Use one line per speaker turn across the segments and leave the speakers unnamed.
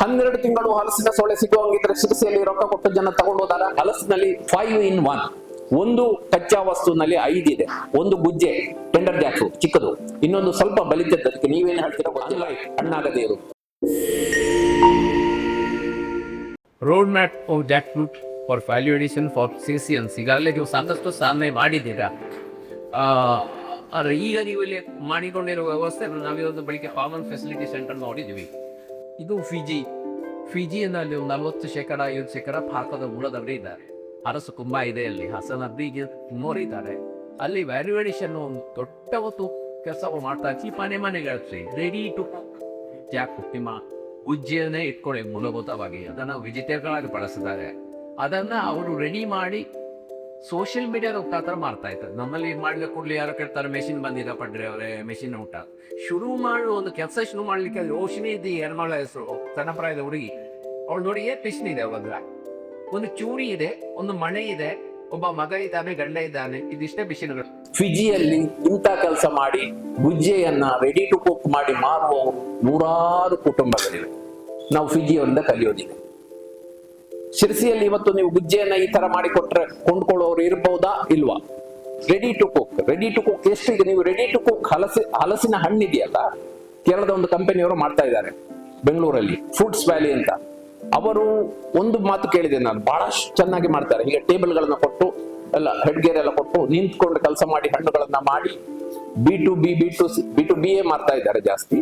12 ತಿಂಗಳು ಹಲಸಿನ ಸೊಳೆ ಸಿಗುವಂಗಿದ್ರೆ ಶಿರಸಿಯಲ್ಲಿ ರೊಕ್ಕ ಕೊಟ್ಟು ಜನ ತಗೊಂಡೋದಾರ. ಹಲಸಿನಲ್ಲಿ 5 in 1, ಒಂದು ಕಚ್ಚಾ ವಸ್ತುನಲ್ಲಿ 5 ಇದೆ. ಒಂದು ಗುಜ್ಜೆ ಟೆಂಡರ್ ಜಾಕ್ ಫ್ರೂಟ್ ಚಿಕ್ಕದು, ಇನ್ನೊಂದು ಸ್ವಲ್ಪ ಬಲಿತದ್ದು. ಅದಕ್ಕೆ ನೀವೇನು ಹೇಳ್ತೀರಾ ಗೊತ್ತಿಲ್ಲ, ಹಣ್ಣಾಗದೇ ಇರು.
Road map of jackfruit for value addition for ಸಿಸಿಎನ್ಸ್ ಈಗಾಗಲೇ ನೀವು ಸಾಕಷ್ಟು ಸಾಧನೆ ಮಾಡಿದ್ದೀರಾ. ಆದರೆ ಈಗ ನೀವು ಇಲ್ಲಿ ಮಾಡಿಕೊಂಡಿರುವ ವ್ಯವಸ್ಥೆ ನಾವಿವತ್ತು ಬೆಳಿಗ್ಗೆ ಕಾಮನ್ ಫೆಸಿಲಿಟಿ ಸೆಂಟರ್ ನೋಡಿದ್ದೀವಿ. ಇದು ಫಿಜಿಯಲ್ಲಿ 40%, 50% ಭಾರತದ ಮೂಲದವರೇ ಇದ್ದಾರೆ. ಅರಸು ಕುಂಬ ಇದೆ, ಅಲ್ಲಿ ಹಸನ್ ಅಬ್ರಿಗೆ ಇದ್ದಾರೆ. ಅಲ್ಲಿ ವ್ಯಾಲ್ಯೂ ಎಡಿಷನ್ ಒಂದು ದೊಡ್ಡ ಹೊತ್ತು ಕೆಲಸ ಮಾಡ್ತಾ ಮನೆಗಳಿಗೆ ರೆಡಿ ಟು ಜಾಕ್ ನಿಮ್ಮ ಉಜ್ಜಿಯನ್ನೇ ಇಟ್ಕೊಳ್ಳಿ. ಮೂಲಭೂತವಾಗಿ ಅದನ್ನು ವೆಜಿಟೇಬಲ್ಗಳಾಗಿ ಬಳಸಿದ್ದಾರೆ. ಅದನ್ನ ಅವರು ರೆಡಿ ಮಾಡಿ ಸೋಷಿಯಲ್ ಮೀಡಿಯಾದ ಮುಖಾಂತರ ಮಾಡ್ತಾ ಇದ್ದಾರೆ. ನಮ್ಮಲ್ಲಿ ಮಾಡ್ಲಿಕ್ಕೆ ಕೊಡ್ಲಿ ಯಾರು ಕೇಳ್ತಾರೆ, ಮೆಷಿನ್ ಬಂದಿದೆ ಪಡ್ರಿ ಅವರೇ, ಮೆಷಿನ್ ಊಟ ಶುರು ಮಾಡಿ ಒಂದು ಕೆಲಸ ಶುರು ಮಾಡ್ಲಿಕ್ಕೆ ರೋಶಿನಿ ಇದ್ದಿ ಹೆಣ್ಮಳ ಹೆಸರು, ಸಣ್ಣ ಪ್ರಾಯದ ಹುಡುಗಿ, ಅವಳು ನೋಡಿ ಮಿಷಿನ್ ಇದೆ. ಅವಾಗ ಒಂದು ಚೂರಿ ಇದೆ, ಒಂದು ಮಣೆ ಇದೆ, ಒಬ್ಬ ಮಗ ಇದ್ದಾನೆ, ಗಂಡ ಇದ್ದಾನೆ, ಇದಿಷ್ಟೇ ಮಿಷಿನ್ಗಳು.
ಫಿಜಿಯಲ್ಲಿ ಇಂಥ ಕೆಲಸ ಮಾಡಿ ಗುಜ್ಜೆಯನ್ನ ರೆಡಿ ಟು ಕುಕ್ ಮಾಡಿ ಮಾರುವವರು ನೂರಾರು ಕುಟುಂಬಗಳಿವೆ. ನಾವು ಫಿಜಿಯವರಿಂದ ಕಲಿಯೋದಿದೆ. ಶಿರಸಿಯಲ್ಲಿ ಇವತ್ತು ನೀವು ಗುಜ್ಜೆಯನ್ನ ಈ ತರ ಮಾಡಿಕೊಟ್ರೆ ಕೊಂಡ್ಕೊಳ್ಳೋರು ಇರಬಹುದಾ ಇಲ್ವಾ? ರೆಡಿ ಟು ಕುಕ್ ಎಷ್ಟು? ಈಗ ನೀವು ರೆಡಿ ಟು ಕುಕ್ ಹಲಸಿನ ಹಣ್ಣಿದೆಯಲ್ಲ, ಕೇರಳದ ಒಂದು ಕಂಪನಿಯವರು ಮಾಡ್ತಾ ಇದ್ದಾರೆ ಬೆಂಗಳೂರಲ್ಲಿ, ಫ್ರೂಟ್ಸ್ ವ್ಯಾಲಿ ಅಂತ. ಅವರು ಒಂದು ಮಾತು ಕೇಳಿದೆ ನಾನು, ಬಹಳ ಚೆನ್ನಾಗಿ ಮಾಡ್ತಾರೆ. ಈಗ ಟೇಬಲ್ಗಳನ್ನ ಕೊಟ್ಟು ಎಲ್ಲ ಹೆಡ್ಗೇರ್ ಎಲ್ಲ ಕೊಟ್ಟು ನಿಂತ್ಕೊಂಡು ಕೆಲಸ ಮಾಡಿ ಹಣ್ಣುಗಳನ್ನ ಮಾಡಿ B2B ಮಾಡ್ತಾ ಇದ್ದಾರೆ ಜಾಸ್ತಿ.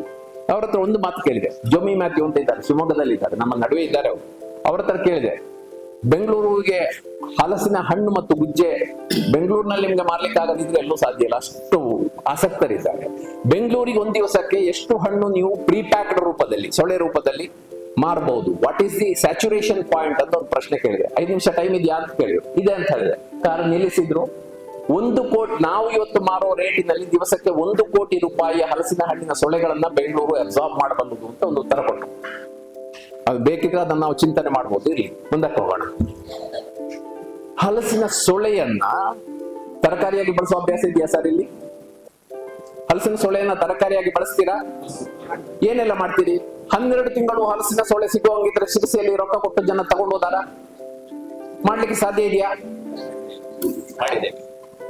ಅವ್ರ ಹತ್ರ ಒಂದು ಮಾತು ಕೇಳಿದೆ, ಜೋಮಿ ಮ್ಯಾಥ್ಯೂ ಅಂತ ಇದ್ದಾರೆ, ಶಿವಮೊಗ್ಗದಲ್ಲಿ ಇದ್ದಾರೆ, ನಮ್ಮ ನಡುವೆ ಇದ್ದಾರೆ ಅವರು. ಅವ್ರ ಹತ್ರ ಕೇಳಿದೆ, ಬೆಂಗಳೂರಿಗೆ ಹಲಸಿನ ಹಣ್ಣು ಮತ್ತು ಗುಜ್ಜೆ ಬೆಂಗಳೂರಿನಲ್ಲಿ ನಿಮ್ಗೆ ಮಾರ್ಲಿಕ್ಕೆ ಆಗದಿದ್ರೆ ಎಲ್ಲೂ ಸಾಧ್ಯ ಇಲ್ಲ, ಅಷ್ಟು ಆಸಕ್ತರಿದ್ದಾರೆ. ಬೆಂಗಳೂರಿಗೆ ಒಂದ್ ದಿವಸಕ್ಕೆ ಎಷ್ಟು ಹಣ್ಣು ನೀವು ಪ್ರೀಪ್ಯಾಕ್ಡ್ ರೂಪದಲ್ಲಿ, ಸೊಳೆ ರೂಪದಲ್ಲಿ ಮಾರಬಹುದು? What is the saturation point ಅಂತ ಒಂದು ಪ್ರಶ್ನೆ ಕೇಳಿದೆ. 5 ನಿಮಿಷ ಟೈಮ್ ಇದೆಯಾ ಅಂತ ಕೇಳಿದ್ರು. ಇದೆ ಅಂತ ಹೇಳಿದೆ. ಕಾರಣ ನಿಲ್ಲಿಸಿದ್ರು. 1 ಕೋಟಿ, ನಾವು ಇವತ್ತು ಮಾರೋ ರೇಟಿನಲ್ಲಿ ದಿವಸಕ್ಕೆ 1 ಕೋಟಿ ರೂಪಾಯಿಯ ಹಲಸಿನ ಹಣ್ಣಿನ ಸೊಳೆಗಳನ್ನ ಬೆಂಗಳೂರು ಅಬ್ಸಾರ್ಬ್ ಮಾಡಬಲ್ಲದು ಅಂತ ಒಂದು ಉತ್ತರ ಕೊಟ್ಟರು. ಅದು ಬೇಕಿದ್ರೆ ಅದನ್ನ ನಾವು ಚಿಂತನೆ ಮಾಡ್ಬೋದು. ಇಲ್ಲಿ ಮುಂದಕ್ಕೆ ಹೋಗೋಣ. ಹಲಸಿನ ಸೊಳೆಯನ್ನ ತರಕಾರಿಯಾಗಿ ಬಳಸುವ ಅಭ್ಯಾಸ ಇದೆಯಾ ಸರ್ ಇಲ್ಲಿ? ಹಲಸಿನ ಸೊಳೆಯನ್ನ ತರಕಾರಿಯಾಗಿ ಬಳಸ್ತೀರಾ? ಏನೆಲ್ಲ ಮಾಡ್ತೀರಿ? 12 ತಿಂಗಳು ಹಲಸಿನ ಸೊಳೆ ಸಿಗುವಂಗಿದ್ರೆ ಶಿರಸಿಯಲ್ಲಿ ರೊಕ್ಕ ಕೊಟ್ಟು ಜನ ತಗೊಂಡೋದಾರ? ಮಾಡ್ಲಿಕ್ಕೆ ಸಾಧ್ಯ ಇದೆಯಾ?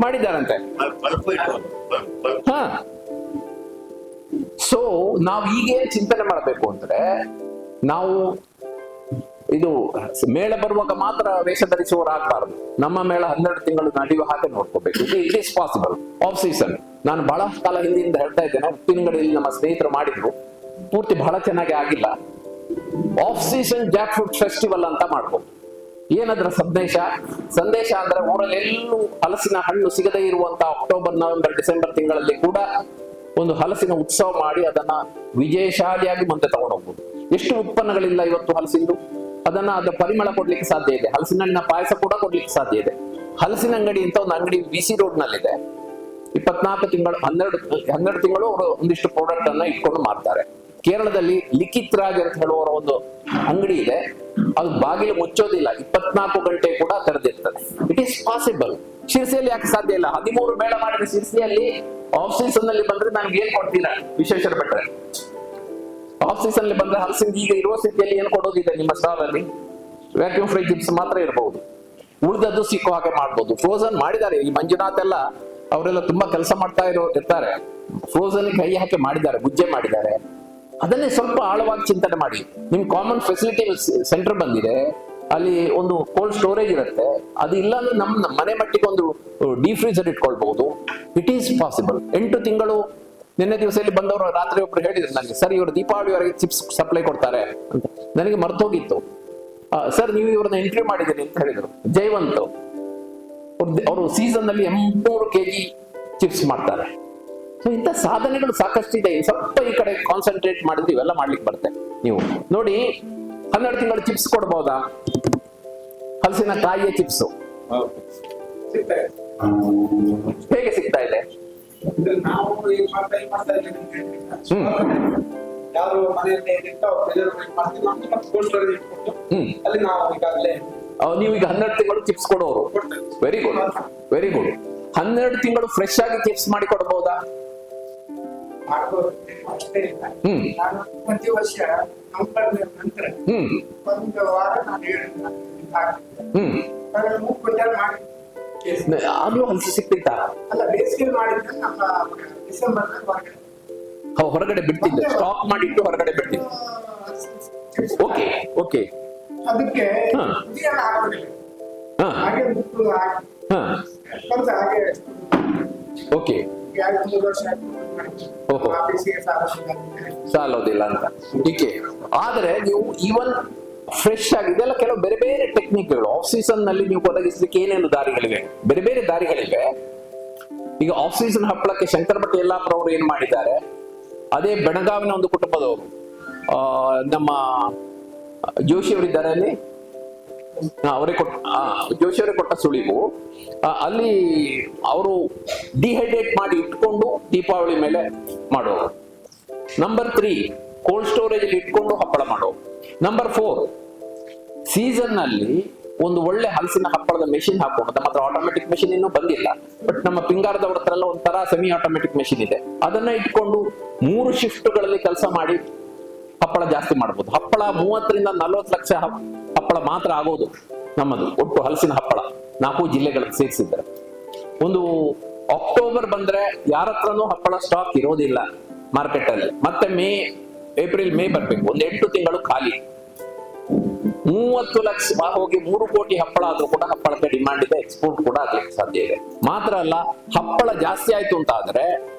ಮಾಡಿದಾರಂತೆ. ಸೊ ನಾವು ಈಗೇನ್ ಚಿಂತನೆ ಮಾಡಬೇಕು ಅಂದ್ರೆ, ನಾವು ಇದು ಮೇಳ ಬರುವಾಗ ಮಾತ್ರ ವೇಷ ಧರಿಸುವವರಾಗಬಾರದು. ನಮ್ಮ ಮೇಳ 12 ತಿಂಗಳು ನಡೆಯುವ ಹಾಗೆ ನೋಡ್ಕೋಬೇಕು. It is possible. Of season, ನಾನು ಬಹಳ ಕಾಲ ಹಿಂದಿಂದ ಹೇಳ್ತಾ ಇದ್ದೇನೆ, ಉಪ್ಪಿನಂಗಡಿಯಲ್ಲಿ ನಮ್ಮ ಸ್ನೇಹಿತರು ಮಾಡಿದ್ರು, ಪೂರ್ತಿ ಬಹಳ ಚೆನ್ನಾಗಿ ಆಗಿಲ್ಲ. Of season Jack fruit festival ಅಂತ ಮಾಡ್ಬೋದು. ಏನದ್ರ ಸಂದೇಶ ಅಂದ್ರೆ, ಊರಲ್ಲಿ ಎಲ್ಲೂ ಹಲಸಿನ ಹಣ್ಣು ಸಿಗದೇ ಇರುವಂತ ಅಕ್ಟೋಬರ್, ನವೆಂಬರ್, ಡಿಸೆಂಬರ್ ತಿಂಗಳಲ್ಲಿ ಕೂಡ ಒಂದು ಹಲಸಿನ ಉತ್ಸವ ಮಾಡಿ ಅದನ್ನ ವಿಜಯಶಾಲಿಯಾಗಿ ಮುಂದೆ ತಗೊಂಡೋಗ್ಬೋದು. ಎಷ್ಟು ಉತ್ಪನ್ನಗಳಿಲ್ಲ ಇವತ್ತು ಹಲಸಿಂದು, ಅದರ ಪರಿಮಳ ಕೊಡ್ಲಿಕ್ಕೆ ಸಾಧ್ಯ ಇದೆ. ಹಲಸಿನ ಹಣ್ಣಿನ ಪಾಯಸ ಕೂಡ ಕೊಡ್ಲಿಕ್ಕೆ ಸಾಧ್ಯ ಇದೆ. ಹಲಸಿನ ಅಂಗಡಿ ಅಂತ ಒಂದು ಅಂಗಡಿ BC ರೋಡ್ ನಲ್ಲಿದೆ. 24 ತಿಂಗಳು 12 ತಿಂಗಳು ಅವರು ಒಂದಿಷ್ಟು ಪ್ರಾಡಕ್ಟ್ ಅನ್ನ ಇಟ್ಕೊಂಡು ಮಾರ್ತಾರೆ. ಕೇರಳದಲ್ಲಿ ಲಿಖಿತ್ ರಾಜ್ ಅಂತ ಹೇಳುವವರ ಒಂದು ಅಂಗಡಿ ಇದೆ. ಅದು ಬಾಗಿಲು ಮುಚ್ಚೋದಿಲ್ಲ, 24 ಗಂಟೆ ಕೂಡ ತೆರೆದಿರ್ತದೆ. It is possible. ಶಿರಸಿಯಲ್ಲಿ ಯಾಕೆ ಸಾಧ್ಯ ಇಲ್ಲ? 13 ಮೇಳ ಮಾಡಿದ ಶಿರಸಿಯಲ್ಲಿ ಆಫ್ ಸೀಸನ್ ನಲ್ಲಿ ಬಂದ್ರೆ ನನ್ಗೆ ಏನ್ ಕೊಡ್ತೀರಾ? ವಿಶ್ವೇಶ್ವರ ಭಟ್ರೆ, ಆಫ್ ಸೀಸನ್ ಅಲ್ಲಿ ಬಂದ್ರೆ ಹಲಸಿನ ಈಗ ಇರುವ ಸ್ಥಿತಿಯಲ್ಲಿ ಏನ್ ಕೊಡೋದಿದೆ ನಿಮ್ಮ ಸ್ಟಾಲ್ ಅಲ್ಲಿ? ವ್ಯಾಕ್ಯೂಮ್ ಫ್ರೈ ಚಿಪ್ಸ್ ಮಾತ್ರ ಇರಬಹುದು, ಉಳಿದದ್ದು ಸಿಕ್ಕೋ ಹಾಗೆ ಮಾಡ್ಬೋದು. ಫ್ರೋಸನ್ ಮಾಡಿದ್ದಾರೆ. ಈ ಮಂಜುನಾಥ್ ಎಲ್ಲ ಅವರೆಲ್ಲ ತುಂಬಾ ಕೆಲಸ ಮಾಡ್ತಾ ಇರ್ತಾರೆ. ಫ್ರೋಸನ್ ಕೈ ಹಾಕಿ ಮಾಡಿದ್ದಾರೆ, ಗುಜ್ಜೆ ಮಾಡಿದ್ದಾರೆ. ಅದನ್ನೇ ಸ್ವಲ್ಪ ಆಳವಾಗಿ ಚಿಂತನೆ ಮಾಡಿ. ನಿಮ್ ಕಾಮನ್ ಫೆಸಿಲಿಟಿ ಸೆಂಟರ್ ಬಂದಿದೆ, ಅಲ್ಲಿ ಒಂದು ಕೋಲ್ಡ್ ಸ್ಟೋರೇಜ್ ಇರುತ್ತೆ. ಅದು ಇಲ್ಲ ಅಂದ್ರೆ ನಮ್ಮ ಮನೆ ಮಟ್ಟಿಗೆ ಒಂದು ಡೀಪ್ ಫ್ರೀಜರ್ ಇಟ್ಕೊಳ್ಬಹುದು. It is possible. 8 ತಿಂಗಳು. ನಿನ್ನೆ ದಿವಸ ಇಲ್ಲಿ ಬಂದವರು ರಾತ್ರಿ ಒಬ್ರು ಹೇಳಿದ್ರು ನನಗೆ, ಸರ್ ಇವರು ದೀಪಾವಳಿವರೆಗೆ ಚಿಪ್ಸ್ ಸಪ್ಲೈ ಕೊಡ್ತಾರೆ ಅಂತ. ನನಗೆ ಮರ್ತೋಗಿತ್ತು. ಸರ್ ನೀವು ಇವ್ರನ್ನ ಎಂಟ್ರಿ ಮಾಡಿದ್ದೀನಿ ಅಂತ ಹೇಳಿದ್ರು. ಜೈವಂತ್ ಅವರು ಸೀಸನ್ ನಲ್ಲಿ 800 kg ಚಿಪ್ಸ್ ಮಾಡ್ತಾರೆ. ಸೊ ಇಂಥ ಸಾಧನೆಗಳು ಸಾಕಷ್ಟು ಇದೆ. ಸ್ವಲ್ಪ ಈ ಕಡೆ ಕಾನ್ಸಂಟ್ರೇಟ್ ಮಾಡಿದ್ರೆ ಇವೆಲ್ಲ ಮಾಡ್ಲಿಕ್ಕೆ ಬರುತ್ತೆ. ನೀವು ನೋಡಿ, 12 ತಿಂಗಳು ಚಿಪ್ಸ್ ಕೊಡ್ಬೋದಾ? ಹಲಸಿನ ಕಾಯಿಯ ಚಿಪ್ಸ್ ಹೇಗೆ ಸಿಗ್ತಾ ಇದೆ? ನೀವು ಈಗ 12 ತಿಂಗಳು ಚಿಪ್ಸ್ ಕೊಡೋರು. Very good, very good. 12 ತಿಂಗಳು ಫ್ರೆಶ್ ಆಗಿ ಚಿಪ್ಸ್ ಮಾಡಿ ಕೊಡಬಹುದಾ?
ಪ್ರತಿ ವರ್ಷ ನಂತರ
ಹ್ಮ್
ಒಂದು ವಾರ ನಾನು
ಹ್ಮ್
3 ಕ್ವಿಂಟಲ್ ಮಾಡಿ
ಆಗ್ಲೂ ಹಲಸು ಸಿಕ್ತಿತ್ತಾ?
ಅಲ್ಲ ಬೇಸಿಗೆ ಮಾಡಿದ್ರೆ ನಮ್ಮ ಡಿಸೆಂಬರ್ ಹೊರಗಡೆ
ಹೊರಗಡೆ ಬಿಡ್ತಿದ್ದೆ, ಸ್ಟಾಕ್ ಮಾಡಿಟ್ಟು ಹೊರಗಡೆ ಬಿಡ್ತಿದ್ದೆ. Okay okay.
ಅದಕ್ಕೆ
ಹಾ.
ಇದೇನು ಆಗೋದಿಲ್ಲ,
ಹಾ
ಹಾಗೆ ಮುಟ್ಟು ಹಾಕಿ
ಹಾ
ಸ್ವಲ್ಪ ಹಾಗೆ
ಓಕೆ.
2-3 ವರ್ಷ ಆಯ್ತು
ಓಹೋ.
ಬೇಸಿಗೆ
ಸಾಲೋದಿಲ್ಲ ಅಂತ ಹೀಗೆ. ಆದ್ರೆ ನೀವು ಈವನ್ ಫ್ರೆಶ್ ಆಗಿ ಇದೆಲ್ಲ ಕೆಲವು ಬೇರೆ ಬೇರೆ ಟೆಕ್ನಿಕ್ಗಳು ಆಫ್ ಸೀಸನ್ ನಲ್ಲಿ ನೀವು ಒದಗಿಸ್ಲಿಕ್ಕೆ ಏನೇನು ದಾರಿಗಳಿವೆ, ಬೇರೆ ಬೇರೆ ದಾರಿಗಳಿವೆ. ಈಗ ಆಫ್ ಸೀಸನ್ ಹಪ್ಪಳಕ್ಕೆ ಶಂಕರ ಭಟ್ ಯಲ್ಲಾಪುರ ಅವರು ಏನ್ ಮಾಡಿದ್ದಾರೆ, ಅದೇ ಬೆಳಗಾವಿನ ಒಂದು ಕುಟುಂಬದವರು, ನಮ್ಮ ಜೋಶಿ ಅವರಿದ್ದಾರೆ ಅಲ್ಲಿ, ಅವರೇ ಕೊಟ್ಟ ಜೋಶಿ ಅವರೇ ಕೊಟ್ಟ ಸುಳಿವು. ಅಲ್ಲಿ ಅವರು ಡಿಹೈಡ್ರೇಟ್ ಮಾಡಿ ಇಟ್ಕೊಂಡು ದೀಪಾವಳಿ ಮೇಲೆ ಮಾಡೋರು. ನಂಬರ್ 3 ಕೋಲ್ಡ್ ಸ್ಟೋರೇಜ್ ಅಲ್ಲಿ ಇಟ್ಕೊಂಡು ಹಪ್ಪಳ ಮಾಡೋರು. ನಂಬರ್ 4 ಸೀಸನ್ ನಲ್ಲಿ ಒಂದು ಒಳ್ಳೆ ಹಲಸಿನ ಹಪ್ಪಳದ ಮೆಷಿನ್ ಹಾಕೊಂಡು, ನಮ್ಮ ಹತ್ರ ಆಟೋಮೆಟಿಕ್ ಮೆಷಿನ್ ಇನ್ನೂ ಬಂದಿಲ್ಲ, ಬಟ್ ನಮ್ಮ ಪಿಂಗಾರದವ್ರ ಹತ್ರ ಎಲ್ಲ ಒಂಥರ ಸೆಮಿ ಆಟೋಮೆಟಿಕ್ ಮೆಷಿನ್ ಇದೆ, ಅದನ್ನ ಇಟ್ಕೊಂಡು 3 ಶಿಫ್ಟ್ಗಳಲ್ಲಿ ಕೆಲಸ ಮಾಡಿ ಹಪ್ಪಳ ಜಾಸ್ತಿ ಮಾಡಬಹುದು. ಹಪ್ಪಳ 30ರಿಂದ 40 ಲಕ್ಷ ಹಪ್ಪಳ ಮಾತ್ರ ಆಗೋದು ನಮ್ಮದು ಒಟ್ಟು ಹಲಸಿನ ಹಪ್ಪಳ 4 ಜಿಲ್ಲೆಗಳಿಗೆ ಸೇರಿಸಿದ್ದಾರೆ. ಒಂದು ಅಕ್ಟೋಬರ್ ಬಂದ್ರೆ ಯಾರ ಹತ್ರನೂ ಹಪ್ಪಳ ಸ್ಟಾಕ್ ಇರೋದಿಲ್ಲ ಮಾರ್ಕೆಟ್ ಅಲ್ಲಿ. ಮತ್ತೆ ಏಪ್ರಿಲ್ ಮೇ ಬರ್ಬೇಕು, ಒಂದು 8 ತಿಂಗಳು ಖಾಲಿ. 30 ಲಕ್ಷ ಹೋಗಿ 3 ಕೋಟಿ ಹಪ್ಪಳ ಆದ್ರೂ ಕೂಡ ಹಪ್ಪಳಕ್ಕೆ ಡಿಮಾಂಡ್ ಇದೆ, ಎಕ್ಸ್ಪೋರ್ಟ್ ಕೂಡ ಆಗ್ಲಿಕ್ಕೆ ಸಾಧ್ಯ ಇದೆ. ಮಾತ್ರ ಅಲ್ಲ, ಹಪ್ಪಳ ಜಾಸ್ತಿ ಆಯ್ತು ಅಂತ ಆದ್ರೆ,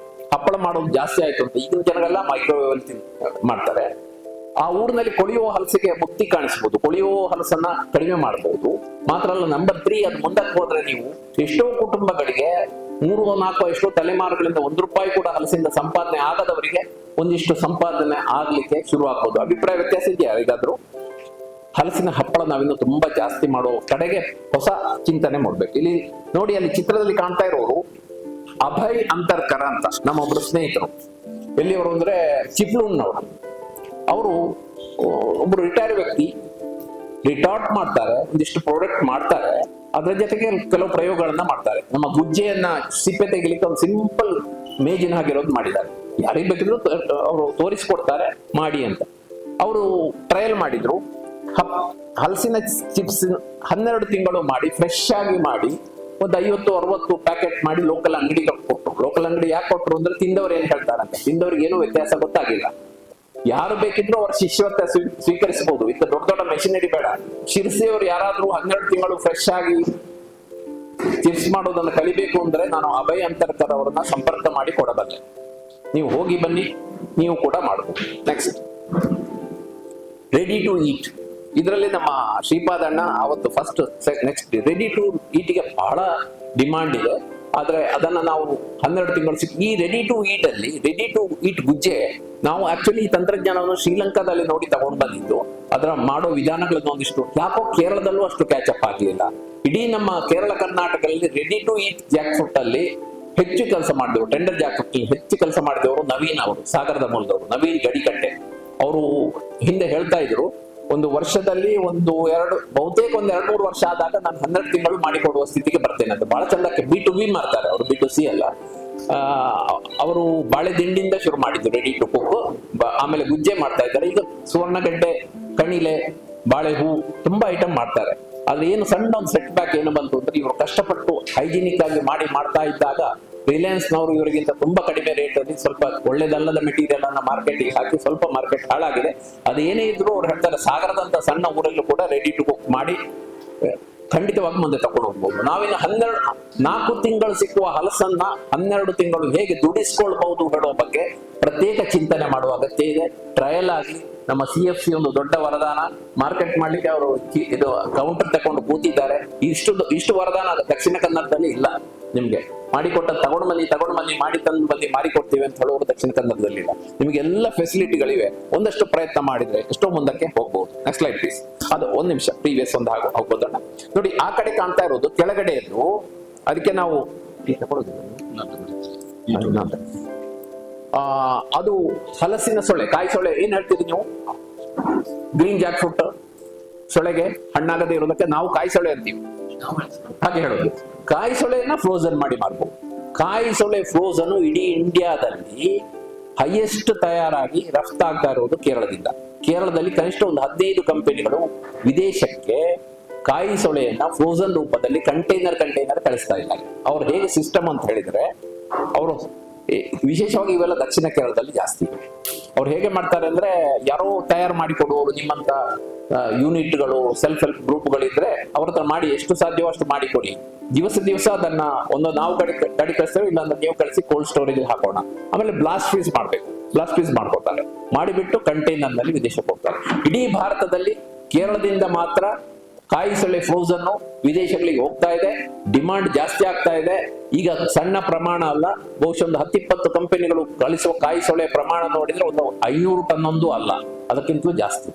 ಹಪ್ಪಳ ಮಾಡೋದು ಜಾಸ್ತಿ ಆಯ್ತು ಅಂತ ಈಗಿನ ಜನರೆಲ್ಲ ಮೈಕ್ರೋವೇವ್ ಮಾಡ್ತಾರೆ, ಆ ಊರಿನಲ್ಲಿ ಕೊಳೆಯುವ ಹಲಸಿಗೆ ಮುಕ್ತಿ ಕಾಣಿಸಬಹುದು, ಕೊಳೆಯುವ ಹಲಸನ್ನ ಕಡಿಮೆ ಮಾಡಬಹುದು. ಮಾತ್ರ ಅಲ್ಲ, ನಂಬರ್ 3 ಅದು ಮುಂದಕ್ಕೆ ಹೋದ್ರೆ ನೀವು ಎಷ್ಟೋ ಕುಟುಂಬಗಳಿಗೆ 3-4 ಎಷ್ಟೋ ತಲೆಮಾರುಗಳಿಂದ ₹1 ಕೂಡ ಹಲಸಿಂದ ಸಂಪಾದನೆ ಆಗದವರಿಗೆ ಒಂದಿಷ್ಟು ಸಂಪಾದನೆ ಆಗ್ಲಿಕ್ಕೆ ಶುರು ಆಗ್ಬೋದು. ಅಭಿಪ್ರಾಯ ವ್ಯತ್ಯಾಸ ಇದೆಯಾ ಯಾರಿಗಾದ್ರೂ? ಹಲಸಿನ ಹಪ್ಪಳ ನಾವಿನ್ನು ತುಂಬಾ ಜಾಸ್ತಿ ಮಾಡೋ ಕಡೆಗೆ ಹೊಸ ಚಿಂತನೆ ಮಾಡ್ಬೇಕು. ಇಲ್ಲಿ ನೋಡಿ, ಅಲ್ಲಿ ಚಿತ್ರದಲ್ಲಿ ಕಾಣ್ತಾ ಇರೋರು ಅಭಯ್ ಅಂತರ್ಕರ ಅಂತ ನಮ್ಮ ಒಬ್ರು ಸ್ನೇಹಿತರು. ಎಲ್ಲಿಯವರು ಅಂದ್ರೆ ಚಿಪ್ಲೂನ್ನವರು. ಅವರು ಒಬ್ರು ರಿಟೈರ್ಡ್ ವ್ಯಕ್ತಿ, ರಿಟಾರ್ಟ್ ಮಾಡ್ತಾರೆ, ಒಂದಿಷ್ಟು ಪ್ರಾಡಕ್ಟ್ ಮಾಡ್ತಾರೆ, ಅದರ ಜೊತೆಗೆ ಕೆಲವು ಪ್ರಯೋಗಗಳನ್ನ ಮಾಡ್ತಾರೆ. ನಮ್ಮ ಗುಜ್ಜೆಯನ್ನ ಸಿಪ್ಪೆ ತೆಗಿಲಿಕ್ಕೆ ಒಂದು ಸಿಂಪಲ್ ಮೇಜಿನ ಹಾಗಿರೋದು ಮಾಡಿದ್ದಾರೆ. ಯಾರಿಗೆ ಬೇಕಿದ್ರು ಅವರು ತೋರಿಸ್ಕೊಡ್ತಾರೆ ಮಾಡಿ ಅಂತ. ಅವರು ಟ್ರಯಲ್ ಮಾಡಿದ್ರು. ಹಲಸಿನ ಚಿಪ್ಸ್ 12 ತಿಂಗಳು ಮಾಡಿ ಫ್ರೆಶ್ ಆಗಿ ಮಾಡಿ ಒಂದು 50-60 ಪ್ಯಾಕೆಟ್ ಮಾಡಿ ಲೋಕಲ್ ಅಂಗಡಿಗೆ ಕೊಟ್ಟರು. ಲೋಕಲ್ ಅಂಗಡಿ ಯಾಕೆ ಕೊಟ್ಟರು ಅಂದ್ರೆ ತಿಂದವ್ರು ಏನ್ ಹೇಳ್ತಾರಂತೆ, ತಿಂದವ್ರಿಗೆ ಏನೂ ವ್ಯತ್ಯಾಸ ಗೊತ್ತಾಗಿಲ್ಲ. ಯಾರು ಬೇಕಿದ್ರು ಅವ್ರ ಶಿಷ್ಯವತ್ತ ಸ್ವೀಕರಿಸಬಹುದು, ಇಂಥ ದೊಡ್ಡ ದೊಡ್ಡ ಮೆಷಿನರಿ ಬೇಡ. ಶಿರ್ಸಿಯವರು ಯಾರಾದ್ರೂ 12 ತಿಂಗಳು ಫ್ರೆಶ್ ಆಗಿ ಚಿಪ್ಸ್ ಮಾಡೋದನ್ನ ಕಲಿಬೇಕು ಅಂದ್ರೆ ನಾನು ಅಭಯ್ ಅಂತರ್ಕರ್ ಅವರನ್ನ ಸಂಪರ್ಕ ಮಾಡಿ ಕೊಡಬಲ್ಲೆ. ನೀವು ಹೋಗಿ ಬನ್ನಿ, ನೀವು ಕೂಡ ಮಾಡಬಹುದು. Next, ready to eat. ಇದರಲ್ಲಿ ನಮ್ಮ ಶ್ರೀಪಾದಣ್ಣ ಅವತ್ತು ಫಸ್ಟ್ ನೆಕ್ಸ್ಟ್ ರೆಡಿ ಟು ಈಟ್ಗೆ ಬಹಳ ಡಿಮಾಂಡ್ ಇದೆ. ಆದ್ರೆ ಅದನ್ನ ನಾವು 12 ತಿಂಗಳು ಈ ರೆಡಿ ಟು ಈಟ್ ಅಲ್ಲಿ, ರೆಡಿ ಟು ಈಟ್ ಗುಜ್ಜೆ ನಾವು ಆಕ್ಚುಲಿ ಈ ತಂತ್ರಜ್ಞಾನವನ್ನು ಶ್ರೀಲಂಕಾದಲ್ಲಿ ನೋಡಿ ತಗೊಂಡು ಬಂದಿದ್ದು. ಅದರ ಮಾಡೋ ವಿಧಾನಗಳನ್ನ ಒಂದಿಷ್ಟು ಯಾಕೋ ಕೇರಳದಲ್ಲೂ ಅಷ್ಟು ಕ್ಯಾಚ್ ಅಪ್ ಆಗ್ಲಿಲ್ಲ. ಇಡೀ ನಮ್ಮ ಕೇರಳ ಕರ್ನಾಟಕದಲ್ಲಿ ready to eat jackfruit ಅಲ್ಲಿ ಹೆಚ್ಚು ಕೆಲಸ ಮಾಡಿದವರು, ಟೆಂಡರ್ ಜಾಕ್ ಫ್ರೂಟ್ ಅಲ್ಲಿ ಹೆಚ್ಚು ಕೆಲಸ ಮಾಡಿದವರು ನವೀನ್ ಅವರು, ಸಾಗರದ ಮೂಲದವರು, ನವೀನ್ ಗಡಿಕಟ್ಟೆ. ಅವರು ಹಿಂದೆ ಹೇಳ್ತಾ ಇದ್ರು, ಒಂದು ವರ್ಷದಲ್ಲಿ ಬಹುತೇಕ 2-3 ವರ್ಷ ಆದಾಗ ನಾನು 12 ತಿಂಗಳು ಮಾಡಿಕೊಡುವ ಸ್ಥಿತಿಗೆ ಬರ್ತೇನೆ ಅಂತ. ಬಹಳ ಚಂದಕ್ಕೆ B2B ಮಾಡ್ತಾರೆ ಅವರು, B2C ಅಲ್ಲ. ಅವರು ಬಾಳೆ ದಿಂಡಿಂದ ಶುರು ಮಾಡಿದ್ರು ರೆಡಿ ಟು ಕುಕ್, ಆಮೇಲೆ ಗುಜ್ಜೆ ಮಾಡ್ತಾ ಇದ್ದಾರೆ. ಈಗ ಸುವರ್ಣಗಡ್ಡೆ, ಕಣಿಲೆ, ಬಾಳೆ ಹೂ ತುಂಬಾ ಐಟಮ್ ಮಾಡ್ತಾರೆ. ಆದ್ರೆ ಏನು ಸಣ್ಣ ಒಂದು ಸೆಟ್ ಬ್ಯಾಕ್ ಏನು ಬಂತು ಅಂದ್ರೆ, ಇವರು ಕಷ್ಟಪಟ್ಟು ಹೈಜಿನಿಕ್ ಆಗಿ ಮಾಡ್ತಾ ಇದ್ದಾಗ ರಿಲಯನ್ಸ್ ನವರು ಇವರಿಗಿಂತ ತುಂಬಾ ಕಡಿಮೆ ರೇಟ್ ಅಲ್ಲಿ ಸ್ವಲ್ಪ ಒಳ್ಳೇದಲ್ಲದ ಮೆಟೀರಿಯಲ್ ಅನ್ನ ಮಾರ್ಕೆಟ್ಗೆ ಹಾಕಿ ಸ್ವಲ್ಪ ಮಾರ್ಕೆಟ್ ಹಾಳಾಗಿದೆ. ಅದೇನೇ ಇದ್ರು ಅವ್ರು ಹೇಳ್ತಾರೆ, ಸಾಗರದಂತ ಸಣ್ಣ ಊರಲ್ಲೂ ಕೂಡ ರೆಡಿ ಟು ಕುಕ್ ಮಾಡಿ ಖಂಡಿತವಾಗಿ ಮುಂದೆ ತಗೊಂಡು ಹೋಗ್ಬೋದು. ನಾವಿನ್ನು 4 ತಿಂಗಳು ಸಿಕ್ಕುವ ಹಲಸನ್ನ 12 ತಿಂಗಳು ಹೇಗೆ ದುಡಿಸ್ಕೊಳ್ಬಹುದು ಹೇಳೋ ಬಗ್ಗೆ ಪ್ರತ್ಯೇಕ ಚಿಂತನೆ ಮಾಡುವ ಅಗತ್ಯ ಇದೆ. ಟ್ರಯಲ್ ಆಗಿ ನಮ್ಮ CFC ಒಂದು ದೊಡ್ಡ ವರದಾನ, ಮಾರ್ಕೆಟ್ ಮಾಡ್ಲಿಕ್ಕೆ ಅವರು ಇದು ಕೌಂಟರ್ ತಕೊಂಡು ಕೂತಿದ್ದಾರೆ. ಇಷ್ಟು ವರದಾನ ದಕ್ಷಿಣ ಕನ್ನಡದಲ್ಲಿ ಇಲ್ಲ. ನಿಮ್ಗೆ ಮಾಡಿಕೊಟ್ಟ ತಗೊಂಡು ಬನ್ನಿ ಮಾಡಿ ತಂದು ಬನ್ನಿ ಮಾರಿಕೊಡ್ತೀವಿ ಅಂತ ಹೇಳೋರು ದಕ್ಷಿಣ ಕನ್ನಡದಲ್ಲಿ ಇಲ್ಲ. ನಿಮ್ಗೆ ಎಲ್ಲ ಫೆಸಿಲಿಟಿಗಳಿವೆ, ಒಂದಷ್ಟು ಪ್ರಯತ್ನ ಮಾಡಿದ್ರೆ ಎಷ್ಟೋ ಮುಂದಕ್ಕೆ ಹೋಗ್ಬಹುದು. Next slide please. ಅದು 1 ನಿಮಿಷ ಪ್ರೀವಿಯಸ್ ಒಂದು ಹೋಗೋದನ್ನ ನೋಡಿ. ಆ ಕಡೆ ಕಾಣ್ತಾ ಇರೋದು ಕೆಳಗಡೆಯದು, ಅದಕ್ಕೆ ನಾವು ಅದು ಹಲಸಿನ ಸೊಳೆ, ಕಾಯಿ ಸೊಳೆ ಏನ್ ಹೇಳ್ತೀರಿ ನೀವು? ಗ್ರೀನ್ ಜಾಕ್ ಫ್ರೂಟ್ ಸೊಳೆಗೆ ಹಣ್ಣಾಗದೆ ಇರೋದಕ್ಕೆ ನಾವು ಕಾಯಿ ಸೊಳೆ ಅಂತೀವಿ, ಹಾಗೆ ಹೇಳೋದು. ಕಾಯಿ ಸೊಳೆಯನ್ನ ಫ್ರೋಸನ್ ಮಾಡಿ ಮಾರ್ಬೋದು. ಕಾಯಿ ಸೊಳೆ ಫ್ರೋಸನ್ ಇಡೀ ಇಂಡಿಯಾದಲ್ಲಿ ಹೈಯೆಸ್ಟ್ ತಯಾರಾಗಿ ರಫ್ತಾಗ್ತಾ ಇರೋದು ಕೇರಳದಿಂದ. ಕೇರಳದಲ್ಲಿ ಕನಿಷ್ಠ ಒಂದು 15 ಕಂಪನಿಗಳು ವಿದೇಶಕ್ಕೆ ಕಾಯಿ ಸೊಳೆಯನ್ನ ಫ್ರೋಸನ್ ರೂಪದಲ್ಲಿ ಕಂಟೈನರ್ ಕಳಿಸ್ತಾ ಇದ್ದಾರೆ. ಅವ್ರು ಹೇಗೆ ಸಿಸ್ಟಮ್ ಅಂತ ಹೇಳಿದ್ರೆ, ಅವರು ವಿಶೇಷವಾಗಿ ಇವೆಲ್ಲ ದಕ್ಷಿಣ ಕೇರಳದಲ್ಲಿ ಜಾಸ್ತಿ ಇವೆ. ಅವ್ರು ಹೇಗೆ ಮಾಡ್ತಾರೆ ಅಂದ್ರೆ, ಯಾರೋ ತಯಾರು ಮಾಡಿ ಕೊಡುವವರು, ನಿಮ್ಮಂತ ಯೂನಿಟ್ಗಳು, ಸೆಲ್ಫ್ ಹೆಲ್ಪ್ ಗ್ರೂಪ್ಗಳಿದ್ರೆ ಅವ್ರ ಹತ್ರ ಮಾಡಿ ಎಷ್ಟು ಸಾಧ್ಯವೋ ಅಷ್ಟು ಮಾಡಿ ಕೊಡಿ. ದಿವಸ ಅದನ್ನ ನಾವು ಗಾಡಿ ಕಳಿಸ್ತೇವೆ, ಇಲ್ಲಾಂದ್ರೆ ನೀವು ಕಳಿಸಿ ಕೋಲ್ಡ್ ಸ್ಟೋರೇಜ್ ಹಾಕೋಣ. ಆಮೇಲೆ ಬ್ಲಾಸ್ಟ್ ಫ್ರೀಸ್ ಮಾಡ್ಬೇಕು, ಬ್ಲಾಸ್ಟ್ ಫ್ರೀಸ್ ಮಾಡ್ಕೊತಾರೆ, ಮಾಡಿಬಿಟ್ಟು ಕಂಟೈನರ್ ನಲ್ಲಿ ವಿದೇಶಕ್ಕೆ ಹೋಗ್ತಾರೆ. ಇಡೀ ಭಾರತದಲ್ಲಿ ಕೇರಳದಿಂದ ಮಾತ್ರ ಕಾಯಿ ಸೊಳ್ಳೆ ಫ್ರೋಸನ್ ವಿದೇಶಗಳಿಗೆ ಹೋಗ್ತಾ ಇದೆ. ಡಿಮಾಂಡ್ ಜಾಸ್ತಿ ಆಗ್ತಾ ಇದೆ. ಈಗ ಸಣ್ಣ ಪ್ರಮಾಣ ಅಲ್ಲ, ಬಹುಶಃ ಒಂದು 10-20 ಕಂಪನಿಗಳು ಕಳಿಸುವ ಕಾಯಿ ಸೊಳ್ಳೆ ಪ್ರಮಾಣ ನೋಡಿದ್ರೆ ಒಂದು 500 ಟನ್ ಒಂದು ಅಲ್ಲ, ಅದಕ್ಕಿಂತಲೂ ಜಾಸ್ತಿ.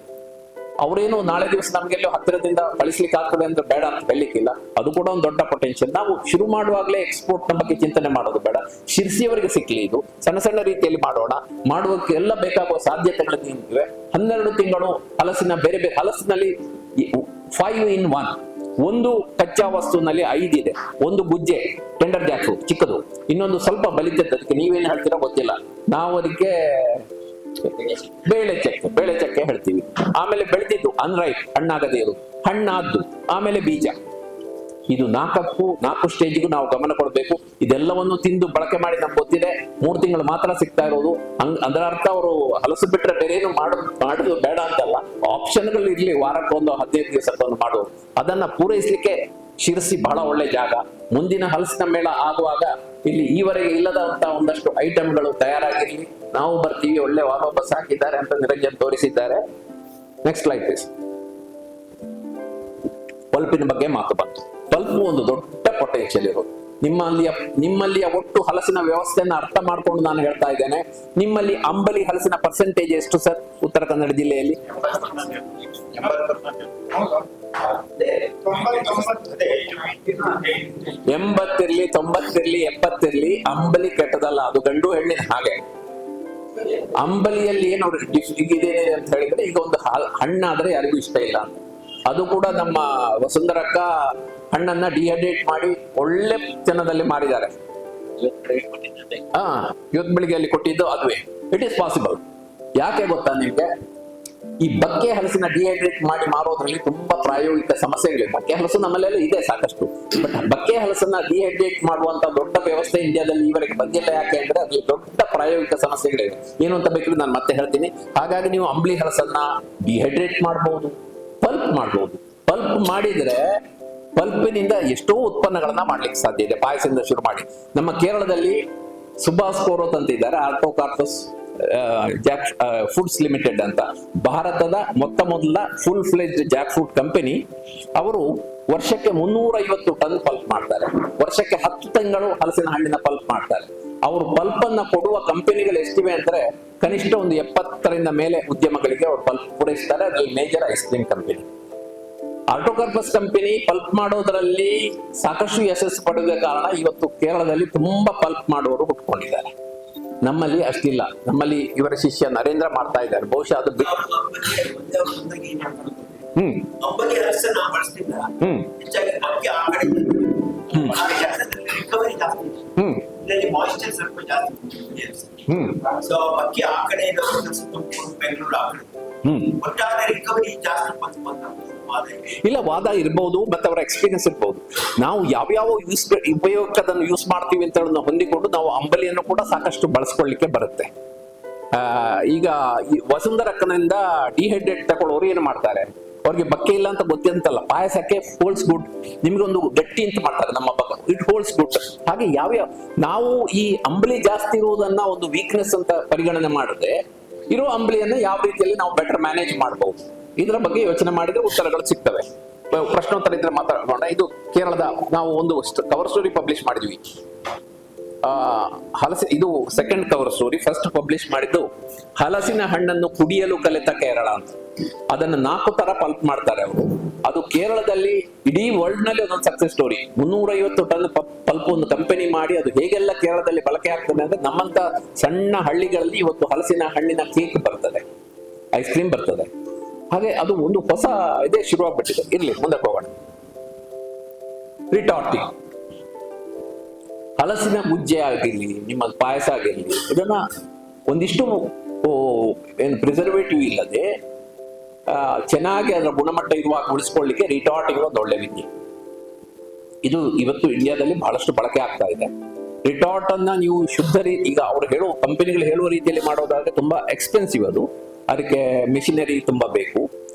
ಅವರೇನು ನಾಳೆ ದಿವಸ ನಮ್ಗೆಲ್ಲೋ ಹತ್ತಿರದಿಂದ ಕಳಿಸ್ಲಿಕ್ಕೆ ಆಗ್ತದೆ ಅಂತ ಬೇಡ ಅಂತ ಹೇಳಲಿಕ್ಕಿಲ್ಲ. ಅದು ಕೂಡ ಒಂದು ದೊಡ್ಡ ಪೊಟೆನ್ಷಿಯಲ್. ನಾವು ಶುರು ಮಾಡುವಾಗಲೇ ಎಕ್ಸ್ಪೋರ್ಟ್ ನ ಬಗ್ಗೆ ಚಿಂತನೆ ಮಾಡೋದು ಬೇಡ. ಶಿರ್ಸಿಯವರಿಗೆ ಸಿಕ್ಲಿ, ಇದು ಸಣ್ಣ ರೀತಿಯಲ್ಲಿ ಮಾಡೋಣ. ಮಾಡುವಕ್ಕೆ ಎಲ್ಲ ಬೇಕಾಗುವ ಸಾಧ್ಯತೆಗಳು ನಿಂತಿವೆ. 12 ತಿಂಗಳು ಹಲಸಿನ ಬೇರೆ ಬೇರೆ ಹಲಸಿನಲ್ಲಿ 5 in 1. ಒಂದು ಕಚ್ಚಾ ವಸ್ತುವಿನಲ್ಲಿ 5 ಇದೆ. ಒಂದು ಗುಜ್ಜೆ ಟೆಂಡರ್ ಜಾಕ್ ಫ್ರೂಟ್ ಚಿಕ್ಕದು, ಇನ್ನೊಂದು ಸ್ವಲ್ಪ ಬಲಿತದ್ದು. ಅದಕ್ಕೆ ನೀವೇನು ಹೇಳ್ತೀರಾ ಗೊತ್ತಿಲ್ಲ, ನಾವು ಅದಕ್ಕೆ ಬೇಳೆ ಚಕ್ಕೆ ಹೇಳ್ತೀವಿ. ಆಮೇಲೆ ಬೆಳೆದಿದ್ದು ಅನ್ರೈಪ್, ಹಣ್ಣಾಗದೇ ಇರುವುದು, ಹಣ್ಣಾದ್ದು, ಆಮೇಲೆ ಬೀಜ. ಇದು 4 ಸ್ಟೇಜ್ಗೂ ನಾವು ಗಮನ ಕೊಡಬೇಕು. ಇದೆಲ್ಲವನ್ನು ತಿಂದು ಬಳಕೆ ಮಾಡಿ ನಮ್ಗೆ ಗೊತ್ತಿದೆ 3 ತಿಂಗಳು ಮಾತ್ರ ಸಿಗ್ತಾ ಇರೋದು. ಅದರ ಅರ್ಥ ಅವರು ಹಲಸು ಬಿಟ್ರೆ ಬೇರೆ ಏನು ಮಾಡೋದು ಬೇಡ ಅಂತಲ್ಲ, ಆಪ್ಷನ್ಗಳು ಇರ್ಲಿ, ವಾರಕ್ಕೊಂದು 15 ದಿವಸಕ್ಕೊಂದು ಮಾಡೋದು. ಅದನ್ನ ಪೂರೈಸಲಿಕ್ಕೆ ಶಿರಸಿ ಬಹಳ ಒಳ್ಳೆ ಜಾಗ. ಮುಂದಿನ ಹಲಸಿನ ಮೇಳ ಆಗುವಾಗ ಇಲ್ಲಿ ಈವರೆಗೆ ಇಲ್ಲದಂತ ಒಂದಷ್ಟು ಐಟಮ್ಗಳು ತಯಾರಾಗಿರ್ಲಿ, ನಾವು ಬರ್ತೀವಿ, ಒಳ್ಳೆ ವಾಹೋಬಸ್ ಹಾಕಿದ್ದಾರೆ ಅಂತ ನಿರಂಜನ್ ತೋರಿಸಿದ್ದಾರೆ. Next slide please. ಪಲ್ಪಿನ ಬಗ್ಗೆ ಮಾತು ಬಂತು. ಪಲ್ಪ್ ಒಂದು ದೊಡ್ಡ ಪೊಟೆನ್ಷಿಯಲ್ ಇರೋದು. ನಿಮ್ಮಲ್ಲಿಯ ಒಟ್ಟು ಹಲಸಿನ ವ್ಯವಸ್ಥೆಯನ್ನು ಅರ್ಥ ಮಾಡ್ಕೊಂಡು ನಾನು ಹೇಳ್ತಾ ಇದ್ದೇನೆ. ನಿಮ್ಮಲ್ಲಿ ಅಂಬಲಿ ಹಲಸಿನ ಪರ್ಸೆಂಟೇಜ್ ಎಷ್ಟು ಸರ್ ಉತ್ತರ ಕನ್ನಡ ಜಿಲ್ಲೆಯಲ್ಲಿ? 80 ಇರ್ಲಿ, 90 ಇರ್ಲಿ, 70 ಇರ್ಲಿ, ಅಂಬಲಿ ಕೆಟ್ಟದಲ್ಲ. ಅದು ಗಂಡು ಹೆಣ್ಣಿನ ಹಾಗೆ. ಅಂಬಲಿಯಲ್ಲಿ ಏನು ಇದೆ ಅಂತ ಹೇಳಿದ್ರೆ, ಈಗ ಒಂದು ಹಣ್ಣಾದ್ರೆ ಯಾರಿಗೂ ಇಷ್ಟ ಇಲ್ಲ ಅಂತ. ಅದು ಕೂಡ ನಮ್ಮ ವಸುಂಧರಕ್ಕ ಹಣ್ಣನ್ನ ಡಿಹೈಡ್ರೇಟ್ ಮಾಡಿ ಒಳ್ಳೆ ಜನದಲ್ಲಿ ಮಾಡಿದ್ದಾರೆ. ಇವತ್ತು ಬೆಳಿಗ್ಗೆಯಲ್ಲಿ ಕೊಟ್ಟಿದ್ದು ಅದುವೇ. It is possible. ಯಾಕೆ ಗೊತ್ತಾ ನಿಮ್ಗೆ? ಈ ಬಕ್ಕೆ ಹಲಸಿನ ಡಿಹೈಡ್ರೇಟ್ ಮಾಡಿ ಮಾರೋದ್ರಲ್ಲಿ ತುಂಬಾ ಪ್ರಾಯೋಗಿಕ ಸಮಸ್ಯೆಗಳಿವೆ. ಬಕ್ಕೆ ಹಲಸು ನಮ್ಮಲ್ಲೆಲ್ಲ ಇದೆ ಸಾಕಷ್ಟು, ಬಟ್ ಬಕ್ಕೆ ಹಲಸನ್ನ ಡಿಹೈಡ್ರೇಟ್ ಮಾಡುವಂತ ದೊಡ್ಡ ವ್ಯವಸ್ಥೆ ಇಂಡಿಯಾದಲ್ಲಿ ಈವರೆಗೆ ಬಂದಿಲ್ಲ. ಯಾಕೆ ಅಂದ್ರೆ ಅಲ್ಲಿ ದೊಡ್ಡ ಪ್ರಾಯೋಗಿಕ ಸಮಸ್ಯೆಗಳಿವೆ. ಏನು ಅಂತ ಬೇಕಾದ್ರೆ ನಾನು ಮತ್ತೆ ಹೇಳ್ತೀನಿ. ಹಾಗಾಗಿ ನೀವು ಅಂಬ್ಲಿ ಹಲಸನ್ನ ಡಿಹೈಡ್ರೇಟ್ ಮಾಡಬಹುದು, ಪಲ್ಪ್ ಮಾಡಬಹುದು. ಪಲ್ಪ್ ಮಾಡಿದ್ರೆ ಪಲ್ಪಿನಿಂದ ಎಷ್ಟೋ ಉತ್ಪನ್ನಗಳನ್ನ ಮಾಡ್ಲಿಕ್ಕೆ ಸಾಧ್ಯ ಇದೆ. ಪಾಯಸದಿಂದ ಶುರು ಮಾಡಿ ನಮ್ಮ ಕೇರಳದಲ್ಲಿ ಸುಭಾಸ್ ಕೋರೋತ್ ಅಂತ ಇದ್ದಾರೆ, ಆರ್ಟೋಕಾರ್ಪಸ್ ಜಾಕ್ ಫುಡ್ಸ್ ಲಿಮಿಟೆಡ್ ಅಂತ, ಭಾರತದ ಮೊದಲ full fledged Jack fruit company. ಅವರು ವರ್ಷಕ್ಕೆ 350 ಟನ್ ಪಲ್ಪ್ ಮಾಡ್ತಾರೆ. ವರ್ಷಕ್ಕೆ 10 ತಿಂಗಳು ಹಲಸಿನ ಹಣ್ಣಿನ ಪಲ್ಪ್ ಮಾಡ್ತಾರೆ. ಅವರು ಪಲ್ಪ್ ಅನ್ನ ಕೊಡುವ ಕಂಪನಿಗಳು ಎಷ್ಟಿವೆ ಅಂದ್ರೆ ಕನಿಷ್ಠ ಒಂದು 70ರಿಂದ ಮೇಲೆ ಉದ್ಯಮಗಳಿಗೆ ಅವರು ಪಲ್ಪ್ ಪೂರೈಸ್ತಾರೆ. ಅದರಲ್ಲಿ major ice cream company. Artocarpus company pulp ಮಾಡೋದ್ರಲ್ಲಿ ಸಾಕಷ್ಟು ಯಶಸ್ಸು ಪಡೆದ ಕಾರಣ ಇವತ್ತು ಕೇರಳದಲ್ಲಿ ತುಂಬಾ ಪಲ್ಪ್ ಮಾಡುವವರು ಹುಟ್ಕೊಂಡಿದ್ದಾರೆ. ನಮ್ಮಲ್ಲಿ ಅಷ್ಟಿಲ್ಲ. ನಮ್ಮಲ್ಲಿ ಇವರ ಶಿಷ್ಯ ನರೇಂದ್ರ ಮಾಡ್ತಾ ಇದ್ದಾರೆ. ಬಹುಶಃ ಅದು ಇಲ್ಲ, ವಾದ ಇರಬಹುದು, ಮತ್ತೆ ಅವರ ಎಕ್ಸ್ಪೀರಿಯನ್ಸ್ ಇರಬಹುದು. ನಾವು ಯಾವ್ಯಾವ ಉಪಯೋಗಕ್ಕದನ್ನು ಯೂಸ್ ಮಾಡ್ತೀವಿ ಅಂತ ಹೇಳಿ ಹೊಂದಿಕೊಂಡು ನಾವು ಅಂಬಲಿಯನ್ನು ಕೂಡ ಸಾಕಷ್ಟು ಬಳಸ್ಕೊಳ್ಳಿಕ್ಕೆ ಬರುತ್ತೆ. ಈಗ ವಸುಂಧರಕ್ಕನಿಂದ ಡಿಹೈಡ್ರೇಟ್ ತಗೊಳ್ಳೋರು ಏನು ಮಾಡ್ತಾರೆ, ಅವ್ರಿಗೆ ಬಕ್ಕೆ ಇಲ್ಲ ಅಂತ ಗೊತ್ತಿಂತಲ್ಲ, ಪಾಯಸಕ್ಕೆ ಹೋಲ್ಸ್ ಗುಡ್, ನಿಮ್ಗೊಂದು ಗಟ್ಟಿ ಅಂತ ಮಾಡ್ತಾರೆ ನಮ್ಮ ಬಗ್ಗೆ, ಇಟ್ ಹೋಲ್ಸ್ ಗುಡ್. ಹಾಗೆ ಯಾವ್ಯಾವ ನಾವು ಈ ಅಂಬಲಿ ಜಾಸ್ತಿ ಇರುವುದನ್ನ ಒಂದು ವೀಕ್ನೆಸ್ ಅಂತ ಪರಿಗಣನೆ ಮಾಡದೆ ಇರೋ ಅಂಬಲಿಯನ್ನ ಯಾವ ರೀತಿಯಲ್ಲಿ ನಾವು ಬೆಟರ್ ಮ್ಯಾನೇಜ್ ಮಾಡಬಹುದು, ಇದರ ಬಗ್ಗೆ ಯೋಚನೆ ಮಾಡಿದ್ರೆ ಉತ್ತರಗಳು ಸಿಗ್ತವೆ. ಪ್ರಶ್ನೋತ್ತರ ಇದ್ರೆ ಮಾತಾಡೋಣ. ಇದು ಕೇರಳದ ನಾವು ಒಂದು ಕವರ್ ಸ್ಟೋರಿ ಪಬ್ಲಿಷ್ ಮಾಡಿದ್ವಿ. ಇದು second cover story. First publish ಮಾಡಿದ್ದು ಹಲಸಿನ ಹಣ್ಣನ್ನು ಕುಡಿಯಲು ಕಲಿತ ಕೇರಳ ಅಂತ. ಅದನ್ನು 4 ತರ ಪಲ್ಪ್ ಮಾಡ್ತಾರೆ ಅವರು. ಅದು ಕೇರಳದಲ್ಲಿ ಇಡೀ ವರ್ಲ್ಡ್ ನಲ್ಲಿ ಒಂದೊಂದು ಸಕ್ಸೆಸ್ ಸ್ಟೋರಿ. 350 ಟನ್ ಪಲ್ಪ್ ಒಂದು ಕಂಪನಿ ಮಾಡಿ ಅದು ಹೇಗೆಲ್ಲ ಕೇರಳದಲ್ಲಿ ಬಳಕೆ ಆಗ್ತದೆ ಅಂದ್ರೆ, ನಮ್ಮಂತ ಸಣ್ಣ ಹಳ್ಳಿಗಳಲ್ಲಿ ಇವತ್ತು ಹಲಸಿನ ಹಣ್ಣಿನ ಕೇಕ್ ಬರ್ತದೆ, ಐಸ್ ಕ್ರೀಮ್ ಬರ್ತದೆ. ಹಾಗೆ ಅದು ಒಂದು ಹೊಸ ಇದೇ ಶುರುವಾಗ್ಬಿಟ್ಟಿದೆ. ಇರ್ಲಿ, ಮುಂದಕ್ಕೆ ಹೋಗೋಣ. ರಿಟಾರ್ಟಿಂಗ್ ಹಲಸಿನ ಗುಜ್ಜೆ ಆಗಿರ್ಲಿ, ನಿಮ್ಮ ಪಾಯಸ ಆಗಿರ್ಲಿ, ಇದನ್ನ ಒಂದಿಷ್ಟು ಏನು ಪ್ರಿಸರ್ವೇಟಿವ್ ಇಲ್ಲದೆ ಚೆನ್ನಾಗಿ ಅದರ ಗುಣಮಟ್ಟ ಇರುವಾಗ ಉಳಿಸ್ಕೊಳ್ಳಿಕ್ಕೆ ರಿಟಾರ್ಟಿಂಗ್ ಒಂದು ಒಳ್ಳೆ ವಿದ್ಯೆ. ಇದು ಇವತ್ತು ಇಂಡಿಯಾದಲ್ಲಿ ಬಹಳಷ್ಟು ಬಳಕೆ ಆಗ್ತಾ ಇದೆ. ರಿಟಾರ್ಟ್ ಅನ್ನ ನೀವು ಶುದ್ಧ ಈಗ ಅವ್ರು ಹೇಳುವ ಕಂಪನಿಗಳು ಹೇಳುವ ರೀತಿಯಲ್ಲಿ ಮಾಡೋದಾದ್ರೆ ತುಂಬಾ ಎಕ್ಸ್ಪೆನ್ಸಿವ್ ಅದು. ಅದಕ್ಕೆ ಮಿಷಿನರಿ ತುಂಬಾ ಬೇಕು.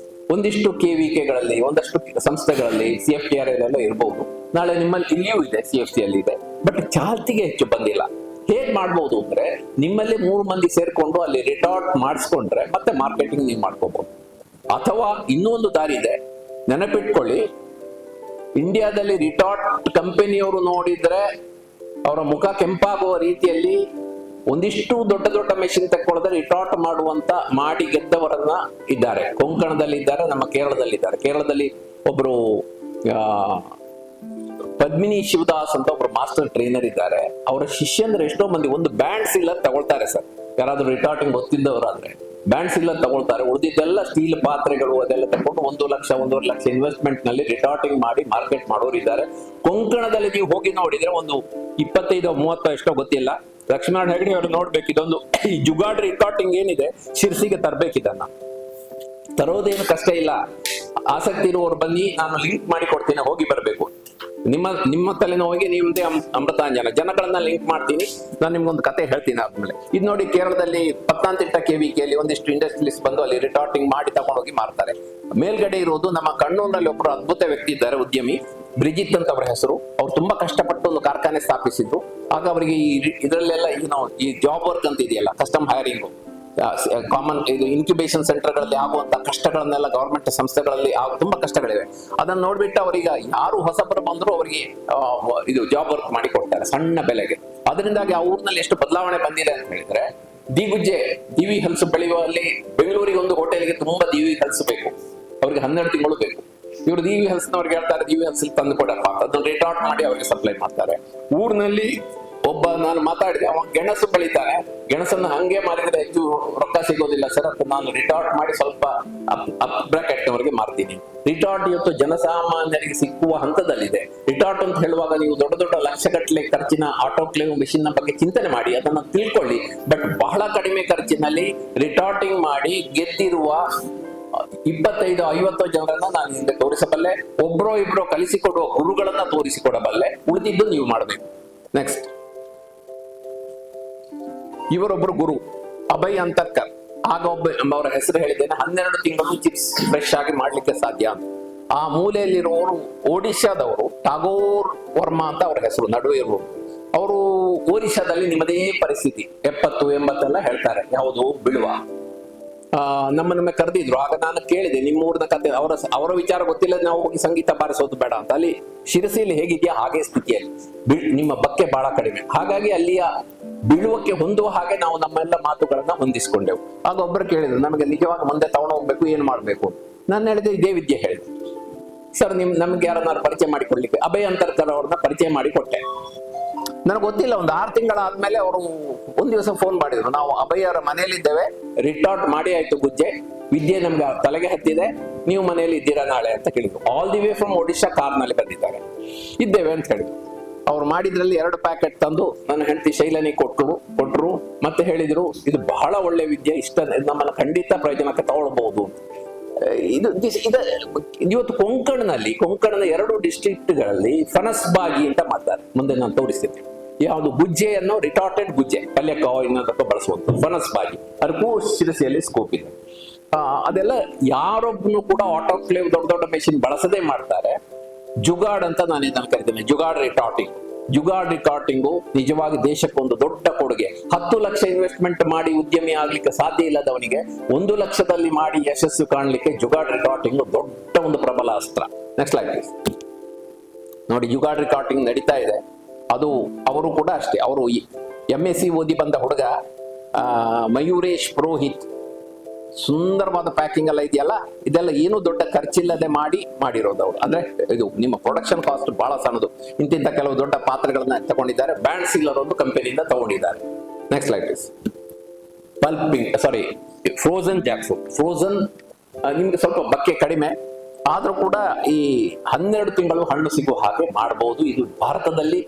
ಒಂದಿಷ್ಟು KVKಗಳಲ್ಲಿ ಒಂದಷ್ಟು ಸಂಸ್ಥೆಗಳಲ್ಲಿ CFTR ಎಲ್ಲ ಇರಬಹುದು. ನಾಳೆ ನಿಮ್ಮಲ್ಲಿ ಇಲ್ಲಿಯೂ ಇದೆ, CFC ಅಲ್ಲಿ ಇದೆ, ಬಟ್ ಚಾಲ್ತಿಗೆ ಹೆಚ್ಚು ಬಂದಿಲ್ಲ. ಹೇಗ್ ಮಾಡ್ಬೋದು ಅಂದ್ರೆ ನಿಮ್ಮಲ್ಲಿ 3 ಮಂದಿ ಸೇರ್ಕೊಂಡು ಅಲ್ಲಿ ರಿಟಾರ್ಟ್ ಮಾಡಿಸ್ಕೊಂಡ್ರೆ ಮತ್ತೆ ಮಾರ್ಕೆಟಿಂಗ್ ನೀವು ಮಾಡ್ಕೋಬಹುದು. ಅಥವಾ ಇನ್ನೊಂದು ದಾರಿ ಇದೆ, ನೆನಪಿಟ್ಕೊಳ್ಳಿ, ಇಂಡಿಯಾದಲ್ಲಿ ರಿಟಾರ್ಟ್ ಕಂಪನಿಯವರು ನೋಡಿದ್ರೆ ಅವರ ಮುಖ ಕೆಂಪಾಗುವ ರೀತಿಯಲ್ಲಿ ಒಂದಿಷ್ಟು ದೊಡ್ಡ ದೊಡ್ಡ ಮೆಷಿನ್ ತಕ್ಕೊಳ್ಳದೆ ರಿಟಾರ್ಟ್ ಮಾಡಿ ಗೆದ್ದವರನ್ನ ಇದ್ದಾರೆ. ಕೊಂಕಣದಲ್ಲಿ ಇದ್ದಾರೆ, ನಮ್ಮ ಕೇರಳದಲ್ಲಿ ಇದ್ದಾರೆ. ಕೇರಳದಲ್ಲಿ ಒಬ್ರು ಪದ್ಮಿನಿ ಶಿವದಾಸ್ ಅಂತ ಒಬ್ರು ಮಾಸ್ಟರ್ ಟ್ರೈನರ್ ಇದ್ದಾರೆ. ಅವರ ಶಿಷ್ಯಂದ್ರೆ ಎಷ್ಟೋ ಮಂದಿ ಒಂದು ಬ್ಯಾಂಡ್ ಸಿಗ್ಲರ್ ತಗೊಳ್ತಾರೆ ಸರ್. ಯಾರಾದ್ರೂ ರಿಟಾರ್ಟಿಂಗ್ ಗೊತ್ತಿದ್ದವರಾದ್ರೆ ಬ್ಯಾಂಡ್ ಸಿಗ್ಲರ್ ತಗೊಳ್ತಾರೆ. ಉಳಿದಿದ್ದೆಲ್ಲ ಸ್ಟೀಲ್ ಪಾತ್ರೆಗಳು ಅದೆಲ್ಲ ತಗೊಂಡು 1 ಲಕ್ಷ 1.5 ಲಕ್ಷ ಇನ್ವೆಸ್ಟ್ಮೆಂಟ್ ನಲ್ಲಿ ರಿಟಾರ್ಟಿಂಗ್ ಮಾಡಿ ಮಾರ್ಕೆಟ್ ಮಾಡೋರು ಇದ್ದಾರೆ. ಕೊಂಕಣದಲ್ಲಿ ನೀವು ಹೋಗಿ ನೋಡಿದ್ರೆ ಒಂದು 25-30 ಎಷ್ಟೋ ಗೊತ್ತಿಲ್ಲ. ಲಕ್ಷ್ಮಣ ಹೆಗಡೆ ಅವರು ನೋಡ್ಬೇಕು, ಇದೊಂದು ಈ ಜುಗಾಡ್ ರಿಟಾರ್ಟಿಂಗ್ ಏನಿದೆ ಶಿರ್ಸಿಗೆ ತರಬೇಕಿದನ್ನ. ತರೋದೇನು ಕಷ್ಟ ಇಲ್ಲ. ಆಸಕ್ತಿ ಇರುವವರು ಬನ್ನಿ, ನಾನು ಲಿಂಕ್ ಮಾಡಿ ಕೊಡ್ತೀನಿ, ಹೋಗಿ ಬರಬೇಕು. ನಿಮ್ಮ ತಲೆನೋವಿಗೆ ನಿಮ್ದೇ ಅಮೃತಾಂಜನ ಜನಗಳನ್ನ ಲಿಂಕ್ ಮಾಡ್ತೀನಿ. ನಾನು ನಿಮ್ಗೊಂದು ಕತೆ ಹೇಳ್ತೀನಿ ಆದ್ಮೇಲೆ. ಇದು ನೋಡಿ, ಕೇರಳದಲ್ಲಿ ಪತ್ತನಂತಿಟ್ಟ KVKಯಲ್ಲಿ ಒಂದಿಷ್ಟು ಇಂಡಸ್ಟ್ರಿಯಲಿಸ್ಟ್ ಬಂದು ಅಲ್ಲಿ ರಿಟಾರ್ಟಿಂಗ್ ಮಾಡಿ ತಗೊಂಡೋಗಿ ಮಾರ್ತಾರೆ. ಮೇಲ್ಗಡೆ ಇರೋದು ನಮ್ಮ ಕಣ್ಣೂರಿನಲ್ಲಿ ಒಬ್ಬರು ಅದ್ಭುತ ವ್ಯಕ್ತಿ ಇದ್ದಾರೆ, ಉದ್ಯಮಿ ಬ್ರಿಜಿತ್ ಅಂತ ಅವರ ಹೆಸರು. ಅವ್ರು ತುಂಬಾ ಕಷ್ಟಪಟ್ಟು ಒಂದು ಕಾರ್ಖಾನೆ ಸ್ಥಾಪಿಸಿದ್ರು. ಆಗ ಅವರಿಗೆ ಇದರಲ್ಲೆಲ್ಲ ಈ ಜಾಬ್ ವರ್ಕ್ ಅಂತ ಇದೆಯಲ್ಲ, ಕಸ್ಟಮ್ ಹೈರಿಂಗು, ಕಾಮನ್ ಇದು ಇನ್ಕ್ಯುಬೇಷನ್ ಸೆಂಟರ್ಗಳಲ್ಲಿ ಆಗುವಂತ ಕಷ್ಟಗಳನ್ನೆಲ್ಲ ಗವರ್ಮೆಂಟ್ ಸಂಸ್ಥೆಗಳಲ್ಲಿ ತುಂಬಾ ಕಷ್ಟಗಳಿವೆ. ಅದನ್ನ ನೋಡ್ಬಿಟ್ಟು ಅವರಿಗೆ ಯಾರು ಹೊಸಬರು ಬಂದ್ರು ಅವರಿಗೆ ಇದು ಜಾಬ್ ವರ್ಕ್ ಮಾಡಿ ಕೊಡ್ತಾರೆ ಸಣ್ಣ ಬೆಲೆಗೆ. ಅದರಿಂದಾಗಿ ಆ ಊರಿನಲ್ಲಿ ಎಷ್ಟು ಬದಲಾವಣೆ ಬಂದಿದೆ ಅಂತ ಹೇಳಿದ್ರೆ, ದಿಗುಜ್ಜೆ ದಿವಿ ಹಲಸು ಬೆಳೆಯುವಲ್ಲಿ ಬೆಂಗಳೂರಿಗೆ ಒಂದು ಹೋಟೆಲ್ಗೆ ತುಂಬಾ ದಿವಿ ಹಲಸು ಬೇಕು, ಅವ್ರಿಗೆ 12 ತಿಂಗಳು ಬೇಕು. ಇವರು ದಿವಿ ಹಲಸಿನವ್ರಿಗೆ ಹೇಳ್ತಾರೆ ದಿವಿ ಹಲಸು ತಂದು ಕೊಡಪ್ಪ ಅಂತ, ಅದನ್ನ ರಿಟಾರ್ಟ್ ಮಾಡಿ ಅವರಿಗೆ ಸಪ್ಲೈ ಮಾಡ್ತಾರೆ. ಊರಿನಲ್ಲಿ ಒಬ್ಬ ನಾನು ಮಾತಾಡಿದೆ, ಅವ ಗೆಣಸು ಬೆಳಿತಾನೆ, ಗೆಣಸನ್ನು ಹಂಗೆ ಮಾರಿದ್ರೆ ಹೆಚ್ಚು ರೊಕ್ಕ ಸಿಗೋದಿಲ್ಲ ಸರ್ ಅಂತ ನಾನು ರಿಟಾರ್ಟ್ ಮಾಡಿ ಸ್ವಲ್ಪ ಅಪ್ ಬ್ರಾಕೆಟ್ ಅವರಿಗೆ ಮಾರ್ತೀನಿ. ರಿಟಾರ್ಟ್ ಇವತ್ತು ಜನಸಾಮಾನ್ಯರಿಗೆ ಸಿಕ್ಕುವ ಹಂತದಲ್ಲಿದೆ. ರಿಟಾರ್ಟ್ ಅಂತ ಹೇಳುವಾಗ ನೀವು ದೊಡ್ಡ ದೊಡ್ಡ ಲಕ್ಷಗಟ್ಟಲೆ ಖರ್ಚಿನ ಆಟೋಕ್ಲೇವ್ ಮಿಷಿನ್ ನ ಬಗ್ಗೆ ಚಿಂತನೆ ಮಾಡಿ, ಅದನ್ನ ತಿಳ್ಕೊಳ್ಳಿ. ಬಟ್ ಬಹಳ ಕಡಿಮೆ ಖರ್ಚಿನಲ್ಲಿ ರಿಟಾರ್ಟಿಂಗ್ ಮಾಡಿ ಗೆದ್ದಿರುವ 25-50 ಜನರನ್ನ ನಾನು ಹಿಂದೆ ತೋರಿಸಬಲ್ಲೆ. ಒಬ್ರೋ ಇಬ್ರೋ ಕಲಿಸಿಕೊಡುವ ಗುರುಗಳನ್ನ ತೋರಿಸಿಕೊಡಬಲ್ಲೆ. ಉಳಿದಿದ್ದು ನೀವು ಮಾಡಬೇಕು. ನೆಕ್ಸ್ಟ್, ಇವರೊಬ್ಬರು ಗುರು ಅಭಯ್ ಅಂತರ್ಕರ್. ಆಗ ಅವರ ಹೆಸರು ಹೇಳಿದ್ದೇನೆ, 12 ತಿಂಗಳು ಚಿಪ್ಸ್ ಫ್ರೆಶ್ ಆಗಿ ಮಾಡ್ಲಿಕ್ಕೆ ಸಾಧ್ಯ ಅಂತ. ಆ ಮೂಲೆಯಲ್ಲಿರುವವರು ಒಡಿಶಾದವರು, ಟಾಗೋರ್ ವರ್ಮಾ ಅಂತ ಅವರ ಹೆಸರು, ನಡುವೆ ಇರುವವರು. ಅವರು ಒರಿಸ್ಸಾದಲ್ಲಿ ನಿಮ್ಮದೇ ಪರಿಸ್ಥಿತಿ 70-80 ಎಲ್ಲ ಹೇಳ್ತಾರೆ, ಯಾವುದು ಬೀಳುವ. ನಮ್ಮನ್ನ ಕರೆದಿದ್ರು. ಆಗ ನಾನು ಕೇಳಿದೆ, ನಿಮ್ಮ ಊರಿನ ಕತೆ, ಅವರ ವಿಚಾರ ಗೊತ್ತಿಲ್ಲ, ನಾವು ಹೋಗಿ ಸಂಗೀತ ಬಾರಿಸೋದು ಬೇಡ ಅಂತ. ಅಲ್ಲಿ ಶಿರಸಿಯಲ್ಲಿ ಹೇಗಿದೆಯಾ ಹಾಗೆ ಸ್ಥಿತಿಯಲ್ಲಿ, ನಿಮ್ಮ ಬಕ್ಕೆ ಬಹಳ ಕಡಿಮೆ. ಹಾಗಾಗಿ ಅಲ್ಲಿಯ ಬೀಳುವಕ್ಕೆ ಹೊಂದುವ ಹಾಗೆ ನಾವು ನಮ್ಮೆಲ್ಲ ಮಾತುಗಳನ್ನ ಹೊಂದಿಸ್ಕೊಂಡೆವು. ಆಗ ಒಬ್ಬರು ಕೇಳಿದ್ರು, ನಮಗೆ ನಿಜವಾಗ ಮುಂದೆ ತಗೊಂಡು ಹೋಗ್ಬೇಕು, ಏನ್ ಮಾಡ್ಬೇಕು? ನಾನು ಹೇಳಿದೆ, ಇದೇ ವಿದ್ಯೆ ಹೇಳಿದೆ ಸರ್. ನಮ್ಗೆ ಯಾರನ್ನಾರು ಪರಿಚಯ ಮಾಡಿಕೊಡ್ಲಿಕ್ಕೆ ಅಭಯ್ ಅಂತರ್ಕರ್ ಅವ್ರನ್ನ ಪರಿಚಯ ಮಾಡಿ ಕೊಟ್ಟೆ. ನನಗೆ ಗೊತ್ತಿಲ್ಲ, ಒಂದು 6 ತಿಂಗಳಾದ್ಮೇಲೆ ಅವರು ಒಂದ್ ದಿವಸ ಫೋನ್ ಮಾಡಿದ್ರು, ನಾವು ಅಭಯರ ಮನೆಯಲ್ಲಿದ್ದೇವೆ, ರಿಟಾರ್ಟ್ ಮಾಡಿ ಆಯ್ತು ಗುಜ್ಜೆ, ವಿದ್ಯೆ ನಮ್ಗೆ ತಲೆಗೆ ಹತ್ತಿದೆ, ನೀವು ಮನೆಯಲ್ಲಿ ಇದ್ದೀರಾ ನಾಳೆ ಅಂತ ಕೇಳಿದ್ರು. All the way from Odisha ಕಾರ್ನಲ್ಲಿ ಬಂದಿದ್ದಾರೆ. ಇದ್ದೇವೆ ಅಂತ ಹೇಳಿದ್ರು. ಅವ್ರು ಮಾಡಿದ್ರಲ್ಲಿ 2 ಪ್ಯಾಕೆಟ್ ತಂದು ನನ್ನ ಹೆಂಡತಿ ಶೈಲನಿ ಕೊಟ್ರು. ಮತ್ತೆ ಹೇಳಿದ್ರು, ಇದು ಬಹಳ ಒಳ್ಳೆ ವಿದ್ಯೆ, ಇಷ್ಟ ನಮ್ಮನ್ನ ಖಂಡಿತ ಪ್ರಯೋಜನಕ್ಕೆ ತಗೊಳ್ಬಹುದು. ಇವತ್ತು ಕೊಂಕಣದ 2 ಡಿಸ್ಟ್ರಿಕ್ಟ್ಗಳಲ್ಲಿ ಫನಸ್ಬಾಗಿ ಅಂತ ಮಾಡ್ತಾರೆ. ಮುಂದೆ ನಾನು ತೋರಿಸ್ತೀನಿ. ಯಾವುದು ಗುಜ್ಜೆಯನ್ನು ರಿಟಾರ್ಟೆಡ್ ಗುಜ್ಜೆ ಕಲ್ಯಕ್ಕ ಇನ್ನೊಂದಕ್ಕೆ ಬಳಸುವಂತ ಫನಸ್ಬಾಗಿ, ಅದಕ್ಕೂ ಶಿರಸಿಯಲ್ಲಿ ಸ್ಕೋಪ್ ಇದೆ. ಅದೆಲ್ಲ ಯಾರೊಬ್ಬನು ಕೂಡ ಆಟೋಕ್ಲೇವ್ ದೊಡ್ಡ ದೊಡ್ಡ ಮೆಷಿನ್ ಬಳಸದೇ ಮಾಡ್ತಾರೆ. ಜುಗಾಡ್ ಅಂತ ನಾನು ಇದನ್ನು ಕರಿತೇನೆ, ಜುಗಾಡ್ ರಿಟಾರ್ಟಿಂಗು ನಿಜವಾಗಿ ದೇಶಕ್ಕೊಂದು ದೊಡ್ಡ ಕೊಡುಗೆ. 10 ಲಕ್ಷ ಇನ್ವೆಸ್ಟ್ಮೆಂಟ್ ಮಾಡಿ ಉದ್ಯಮಿ ಆಗ್ಲಿಕ್ಕೆ ಸಾಧ್ಯ ಇಲ್ಲದವನಿಗೆ 1 ಲಕ್ಷದಲ್ಲಿ ಮಾಡಿ ಯಶಸ್ಸು ಕಾಣಲಿಕ್ಕೆ ಜುಗಾಡ್ ರಿಟಾರ್ಟಿಂಗ್ ದೊಡ್ಡ ಒಂದು ಪ್ರಬಲ ಅಸ್ತ್ರ. ನೆಕ್ಸ್ಟ್ ಲೈಕ್ ನೋಡಿ, ಜುಗಾಡ್ ರಿಟಾರ್ಟಿಂಗ್ ನಡೀತಾ ಇದೆ. ಅದು ಅವರು ಕೂಡ ಅಷ್ಟೇ, ಅವರು MSc ಓದಿ ಬಂದ ಹುಡುಗ ಮಯೂರೇಶ್ ಪುರೋಹಿತ್. ಸುಂದರವಾದ ಪ್ಯಾಕಿಂಗ್ ಎಲ್ಲ ಇದೆಯಲ್ಲ, ಇದೆಲ್ಲ ಏನು ದೊಡ್ಡ ಖರ್ಚಿಲ್ಲದೆ ಮಾಡಿರೋದು ಅವರು. ಅಂದ್ರೆ ಇದು ನಿಮ್ಮ ಪ್ರೊಡಕ್ಷನ್ ಕಾಸ್ಟ್ ಬಹಳ ಸಣ್ಣದು. ಇಂತಿಂತ ಕೆಲವು ದೊಡ್ಡ ಪಾತ್ರೆಗಳನ್ನ ತಗೊಂಡಿದ್ದಾರೆ. ಬ್ಯಾಂಡ್ ಸೀಲರ್ ಒಂದು ಕಂಪನಿಯಿಂದ ತಗೊಂಡಿದ್ದಾರೆ. Next like this frozen Jack fruit. Frozen ನಿಮ್ಗೆ ಸ್ವಲ್ಪ ಬಕ್ಕೆ ಕಡಿಮೆ ಆದ್ರೂ ಕೂಡ ಈ 12 ತಿಂಗಳು ಹಣ್ಣು ಸಿಗುವ ಹಾಗೆ ಮಾಡಬಹುದು. ಇದು ಭಾರತದಲ್ಲಿ,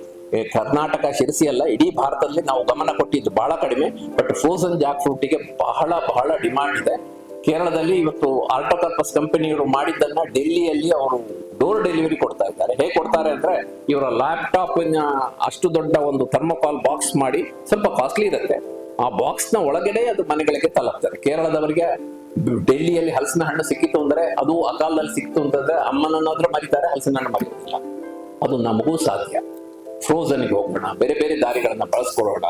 ಕರ್ನಾಟಕ ಶಿರಸಿ ಅಲ್ಲ, ಇಡೀ ಭಾರತದಲ್ಲಿ ನಾವು ಗಮನ ಕೊಟ್ಟಿದ್ದು ಬಹಳ ಕಡಿಮೆ. ಬಟ್ ಫ್ರೋಸನ್ ಜಾಕ್ ಫ್ರೂಟಿಗೆ ಬಹಳ ಡಿಮಾಂಡ್ ಇದೆ. ಕೇರಳದಲ್ಲಿ ಇವತ್ತು ಆರ್ಟೋಕಾರ್ಪಸ್ ಕಂಪನಿಯವರು ಮಾಡಿದ್ದನ್ನ ಡೆಲ್ಲಿಯಲ್ಲಿ ಅವರು ಡೋರ್ ಡೆಲಿವರಿ ಕೊಡ್ತಾ ಇದ್ದಾರೆ. ಹೇಗೆ ಕೊಡ್ತಾರೆ ಅಂದ್ರೆ ಇವರ ಲ್ಯಾಪ್ಟಾಪ್ ಅಷ್ಟು ದೊಡ್ಡ ಒಂದು ಥರ್ಮೋಕಾಲ್ ಬಾಕ್ಸ್ ಮಾಡಿ, ಸ್ವಲ್ಪ ಕಾಸ್ಟ್ಲಿ ಇರುತ್ತೆ, ಆ ಬಾಕ್ಸ್ ನ ಒಳಗಡೆ ಅದು ಮನೆಗಳಿಗೆ ತಲುಪ್ತಾರೆ. ಕೇರಳದವರಿಗೆ ಡೆಲ್ಲಿಯಲ್ಲಿ ಹಲಸಿನ ಹಣ್ಣು ಸಿಕ್ಕಿತು ಅಂದ್ರೆ, ಅದು ಅಕಾಲದಲ್ಲಿ ಸಿಕ್ತು ಅಂತಂದ್ರೆ ಅಮ್ಮನನ್ನಾದ್ರೂ ಮರಿತಾರೆ, ಹಲಸಿನ ಹಣ್ಣು ಮರೆಯೋದಿಲ್ಲ. ಅದು ನಮಗೂ ಸಾಧ್ಯ. ಫ್ರೋಝನ್ಗೆ ಹೋಗೋಣ, ಬೇರೆ ಬೇರೆ ದಾರಿಗಳನ್ನ ಬಳಸ್ಕೊಳ್ಳೋಣ.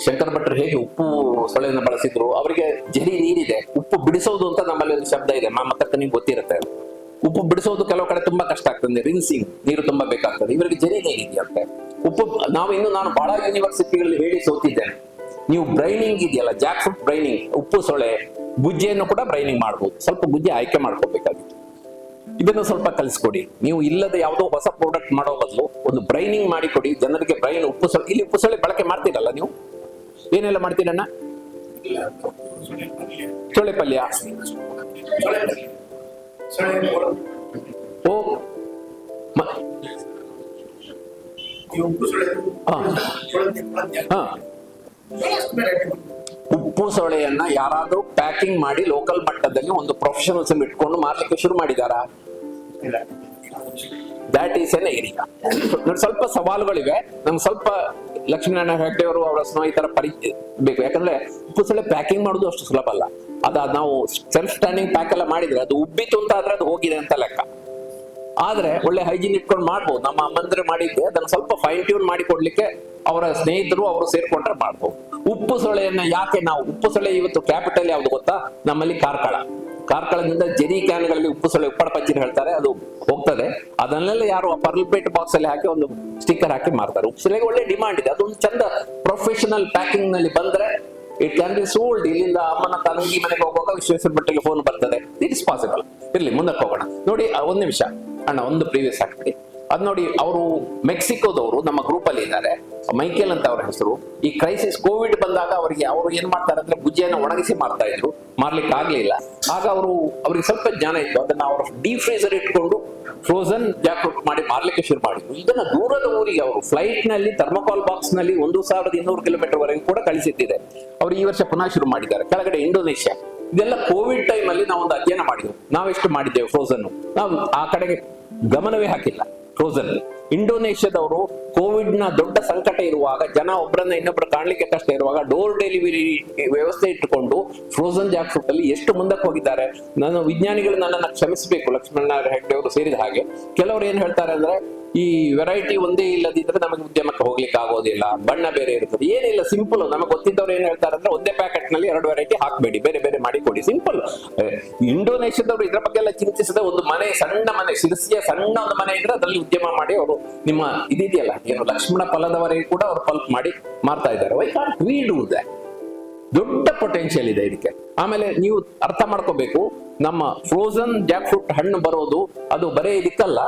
ಶಂಕರ ಭಟ್ರು ಹೇಗೆ ಉಪ್ಪು ಸೊಳೆಯನ್ನು ಬಳಸಿದ್ರು, ಅವರಿಗೆ ಜರಿ ನೀರಿದೆ, ಉಪ್ಪು ಬಿಡಿಸೋದು ಅಂತ ನಮ್ಮಲ್ಲಿ ಒಂದು ಶಬ್ದ ಇದೆ, ಮಾಮತಕ್ಕ ನಿಮ್ಗೆ ಗೊತ್ತಿರುತ್ತೆ. ಉಪ್ಪು ಬಿಡಿಸೋದು ಕೆಲವು ಕಡೆ ತುಂಬಾ ಕಷ್ಟ ಆಗ್ತದೆ, ರಿನ್ಸಿಂಗ್ ನೀರು ತುಂಬಾ ಬೇಕಾಗ್ತದೆ. ಇವರಿಗೆ ಜರಿ ನೀರಿದೆಯಂತೆ. ಉಪ್ಪು ನಾನು ಬಹಳ ಯೂನಿವರ್ಸಿಟಿಗಳಲ್ಲಿ ಹೇಳಿ ಸೋತಿದ್ದೇನೆ. ನೀವು ಬ್ರೈನಿಂಗ್ ಇದೆಯಲ್ಲ, ಜಾಕ್ ಫ್ರೂಟ್ ಬ್ರೈನಿಂಗ್, ಉಪ್ಪು ಸೊಳೆ ಗುಜ್ಜೆಯನ್ನು ಕೂಡ ಬ್ರೈನಿಂಗ್ ಮಾಡ್ಬೋದು. ಸ್ವಲ್ಪ ಗುಜ್ಜೆ ಆಯ್ಕೆ ಮಾಡ್ಕೋಬೇಕಾಗಿತ್ತು. ಇದನ್ನು ಸ್ವಲ್ಪ ಕಲಿಸ್ಕೊಡಿ. ನೀವು ಇಲ್ಲದ ಯಾವುದೋ ಹೊಸ ಪ್ರಾಡಕ್ಟ್ ಮಾಡೋ ಬದಲು ಒಂದು ಬ್ರೈನಿಂಗ್ ಮಾಡಿಕೊಡಿ ಜನರಿಗೆ. ಬ್ರೈನ್ ಉಪ್ಪು ಸೊಳ್ಳೆ, ಇಲ್ಲಿ ಉಪ್ಪು ಸೊಳ್ಳೆ ಬಳಕೆ ಮಾಡ್ತೀರಲ್ಲ ನೀವು, ಏನೆಲ್ಲ ಮಾಡ್ತೀರಣ್ಣ? ಸೊಳ್ಳೆ ಪಲ್ಯ, ಓ ಉಪ್ಪು ಸೊಳೆಯನ್ನ ಯಾರಾದ್ರೂ ಪ್ಯಾಕಿಂಗ್ ಮಾಡಿ ಲೋಕಲ್ ಮಟ್ಟದಲ್ಲಿ ಒಂದು ಪ್ರೊಫೆಷನಲ್ಸ್ ಇಟ್ಕೊಂಡು ಮಾರ್ಲಿಕ್ಕೆ ಶುರು ಮಾಡಿದಾರಾ? That is an area. ಸ್ವಲ್ಪ ಸವಾಲುಗಳಿವೆ. ನಮ್ಗೆ ಸ್ವಲ್ಪ ಲಕ್ಷ್ಮೀನಾರಾಯಣ ಹೆಗ್ಡೆ ಅವರು ಅವರ ಸ್ನೇಹಿತರ ಪರಿಚಯ ಬೇಕು. ಯಾಕಂದ್ರೆ ಉಪ್ಪು ಸೊಳ್ಳೆ ಪ್ಯಾಕಿಂಗ್ ಮಾಡೋದು ಅಷ್ಟು ಸುಲಭ ಅಲ್ಲ. ನಾವು ಸೆಲ್ಫ್ ಸ್ಟ್ಯಾಂಡಿಂಗ್ ಪ್ಯಾಕ್ ಎಲ್ಲ ಮಾಡಿದ್ರೆ ಅದು ಉಬ್ಬಿತು ಅಂತ ಆದ್ರೆ ಅದು ಹೋಗಿದೆ ಅಂತ ಲೆಕ್ಕ. ಆದ್ರೆ ಒಳ್ಳೆ ಹೈಜೀನ್ ಇಟ್ಕೊಂಡು ಮಾಡ್ಬೋದು. ನಮ್ಮ ಅಮ್ಮಂದ್ರೆ ಮಾಡಿದ್ದೆ, ಅದನ್ನ ಸ್ವಲ್ಪ ಫೈನ್ ಟ್ಯೂನ್ ಮಾಡಿ ಕೊಡ್ಲಿಕ್ಕೆ ಅವರ ಸ್ನೇಹಿತರು ಅವರು ಸೇರ್ಕೊಂಡ್ರೆ ಮಾಡ್ಬೋದು. ಉಪ್ಪು ಸೊಳೆಯನ್ನ ಯಾಕೆ ನಾವು ಉಪ್ಪು ಸೊಳೆ ಇವತ್ತು ಕ್ಯಾಪಿಟಲ್ ಯಾವ್ದು ಗೊತ್ತಾ? ನಮ್ಮಲ್ಲಿ ಕಾರ್ಕಳದಿಂದ ಜರಿ ಕ್ಯಾನ್ಗಳಲ್ಲಿ ಉಪ್ಪು ಸೊಳ್ಳೆ, ಉಪ್ಪಳ ಪಂಚಿನ ಹೇಳ್ತಾರೆ, ಅದು ಹೋಗ್ತದೆ. ಅದನ್ನೆಲ್ಲ ಯಾರು ಪರ್ಲ್ಪೇಟ್ ಬಾಕ್ಸ್ ಅಲ್ಲಿ ಹಾಕಿ ಒಂದು ಸ್ಟಿಕ್ಕರ್ ಹಾಕಿ ಮಾರ್ತಾರೆ. ಉಪ್ಪು ಸೊಳ್ಳೆಗೆ ಒಳ್ಳೆ ಡಿಮಾಂಡ್ ಇದೆ. ಅದೊಂದು ಚಂದ ಪ್ರೊಫೆಷನಲ್ ಪ್ಯಾಕಿಂಗ್ ನಲ್ಲಿ ಬಂದ್ರೆ ಇಟ್ ಕ್ಯಾನ್ ಬಿ ಸೋಲ್ಡ್. ಇಲ್ಲಿಂದ ಅಮ್ಮನ ತಂಗಿ ಮನೆಗೆ ಹೋಗುವಾಗ ವಿಶ್ವೇಶ್ವರ ಭಟ್ರಿಗೆ ಫೋನ್ ಬರ್ತದೆ. It is possible. ಇರ್ಲಿ, ಮುಂದಕ್ಕೆ ಹೋಗೋಣ. ನೋಡಿ, ಒಂದ್ ನಿಮಿಷ ಅಣ್ಣ, ಒಂದು ಪ್ರೀವಿಯಸ್ ಹಾಕ್ಬಿಡಿ. ಅದ್ ನೋಡಿ, ಅವರು ಮೆಕ್ಸಿಕೋದವರು ನಮ್ಮ ಗ್ರೂಪ್ ಅಲ್ಲಿ ಇದ್ದಾರೆ, ಮೈಕೇಲ್ ಅಂತ ಅವರ ಹೆಸರು. ಈ ಕ್ರೈಸಿಸ್ ಕೋವಿಡ್ ಬಂದಾಗ ಅವರು ಏನ್ ಮಾಡ್ತಾರೆ ಅಂದ್ರೆ ಗುಜ್ಜೆಯನ್ನು ಒಣಗಿಸಿ ಮಾರ್ತಾ ಇದ್ರು, ಮಾರ್ಲಿಕ್ಕೆ ಆಗ್ಲಿಲ್ಲ. ಆಗ ಅವ್ರಿಗೆ ಸ್ವಲ್ಪ ಜ್ಞಾನ ಇತ್ತು, ಅದನ್ನ ಅವರು ಡೀಪ್ ಫ್ರೀಸರ್ ಇಟ್ಕೊಂಡು ಫ್ರೋಸನ್ ಜಾಕ್ ಫ್ರೂಟ್ ಮಾಡಿ ಮಾರ್ಲಿಕ್ಕೆ ಶುರು ಮಾಡಿದ್ರು. ಇದನ್ನ ದೂರದ ಊರಿಗೆ ಅವರು ಫ್ಲೈಟ್ ನಲ್ಲಿ ಥರ್ಮೋಕಾಲ್ ಬಾಕ್ಸ್ ನಲ್ಲಿ 1200 ಕಿಲೋಮೀಟರ್ ವರೆಗೂ ಕೂಡ ಕಳಿಸಿಟ್ಟಿದೆ. ಅವರು ಈ ವರ್ಷ ಪುನಃ ಶುರು ಮಾಡಿದ್ದಾರೆ. ಕೆಳಗಡೆ ಇಂಡೋನೇಷ್ಯಾ. ಇದೆಲ್ಲ ಕೋವಿಡ್ ಟೈಮ್ ಅಲ್ಲಿ ನಾವೊಂದು ಅಧ್ಯಯನ ಮಾಡಿದ್ವಿ. ನಾವೆಷ್ಟು ಮಾಡಿದ್ದೇವೆ ಫ್ರೋಸನ್, ನಾವು ಆ ಕಡೆಗೆ ಗಮನವೇ ಹಾಕಿಲ್ಲ. ಫ್ರೋಸನ್ ಇಂಡೋನೇಷ್ಯಾದವರು ಕೋವಿಡ್ ನ ದೊಡ್ಡ ಸಂಕಟ ಇರುವಾಗ, ಜನ ಒಬ್ಬರನ್ನ ಇನ್ನೊಬ್ಬರು ಕಾಣ್ಲಿಕ್ಕೆ ಕಷ್ಟ ಇರುವಾಗ ಡೋರ್ ಡೆಲಿವರಿ ವ್ಯವಸ್ಥೆ ಇಟ್ಟುಕೊಂಡು ಫ್ರೋಸನ್ ಜಾಕ್ ಫ್ರೂಟ್ ಅಲ್ಲಿ ಎಷ್ಟು ಮುಂದಕ್ಕೆ ಹೋಗಿದ್ದಾರೆ. ನಾನು ವಿಜ್ಞಾನಿಗಳು ನನ್ನನ್ನು ಕ್ಷಮಿಸಬೇಕು, ಲಕ್ಷ್ಮೀನಾರಾಯಣ ಹೆಗ್ಡೆ ಅವರು ಸೇರಿದ ಹಾಗೆ. ಕೆಲವರು ಏನ್ ಹೇಳ್ತಾರೆ ಅಂದ್ರೆ, ಈ ವೆರೈಟಿ ಒಂದೇ ಇಲ್ಲದಿದ್ರೆ ನಮಗೆ ಉದ್ಯಮಕ್ಕೆ ಹೋಗ್ಲಿಕ್ಕೆ ಆಗೋದಿಲ್ಲ, ಬಣ್ಣ ಬೇರೆ ಇರ್ತದೆ. ಏನಿಲ್ಲ, ಸಿಂಪಲ್. ನಮಗೆ ಗೊತ್ತಿದ್ದವ್ರು ಏನ್ ಹೇಳ್ತಾರೆ ಅಂದ್ರೆ, ಒಂದೇ ಪ್ಯಾಕೆಟ್ ನಲ್ಲಿ 2 ವೆರೈಟಿ ಹಾಕ್ಬೇಡಿ, ಬೇರೆ ಬೇರೆ ಮಾಡಿ ಕೊಡಿ, ಸಿಂಪಲ್. ಇಂಡೋನೇಷ್ಯಾದವರು ಇದ್ರ ಬಗ್ಗೆ ಎಲ್ಲ ಚಿಂತಿಸದೆ ಒಂದು ಮನೆ, ಸಣ್ಣ ಮನೆ, ಶಿರಸಿಯ ಸಣ್ಣ ಒಂದು ಮನೆ ಇದ್ರೆ ಅದರಲ್ಲಿ ಉದ್ಯಮ ಮಾಡಿ ಅವರು ನಿಮ್ಮ ಇದೆಯಲ್ಲ ಏನು ಲಕ್ಷ್ಮಣ ಫಲದವರೆಗೆ ಕೂಡ ಅವರು ಪಲ್ಪ್ ಮಾಡಿ ಮಾರ್ತಾ ಇದ್ದಾರೆ. Why can't we do that? ದೊಡ್ಡ ಪೊಟೆನ್ಶಿಯಲ್ ಇದೆ ಇದಕ್ಕೆ. ಆಮೇಲೆ ನೀವು ಅರ್ಥ ಮಾಡ್ಕೋಬೇಕು, ನಮ್ಮ ಫ್ರೋಸನ್ ಜಾಕ್ ಫ್ರೂಟ್ ಹಣ್ಣು ಬರೋದು ಅದು ಬರೇ ಇದಕ್ಕಲ್ಲ,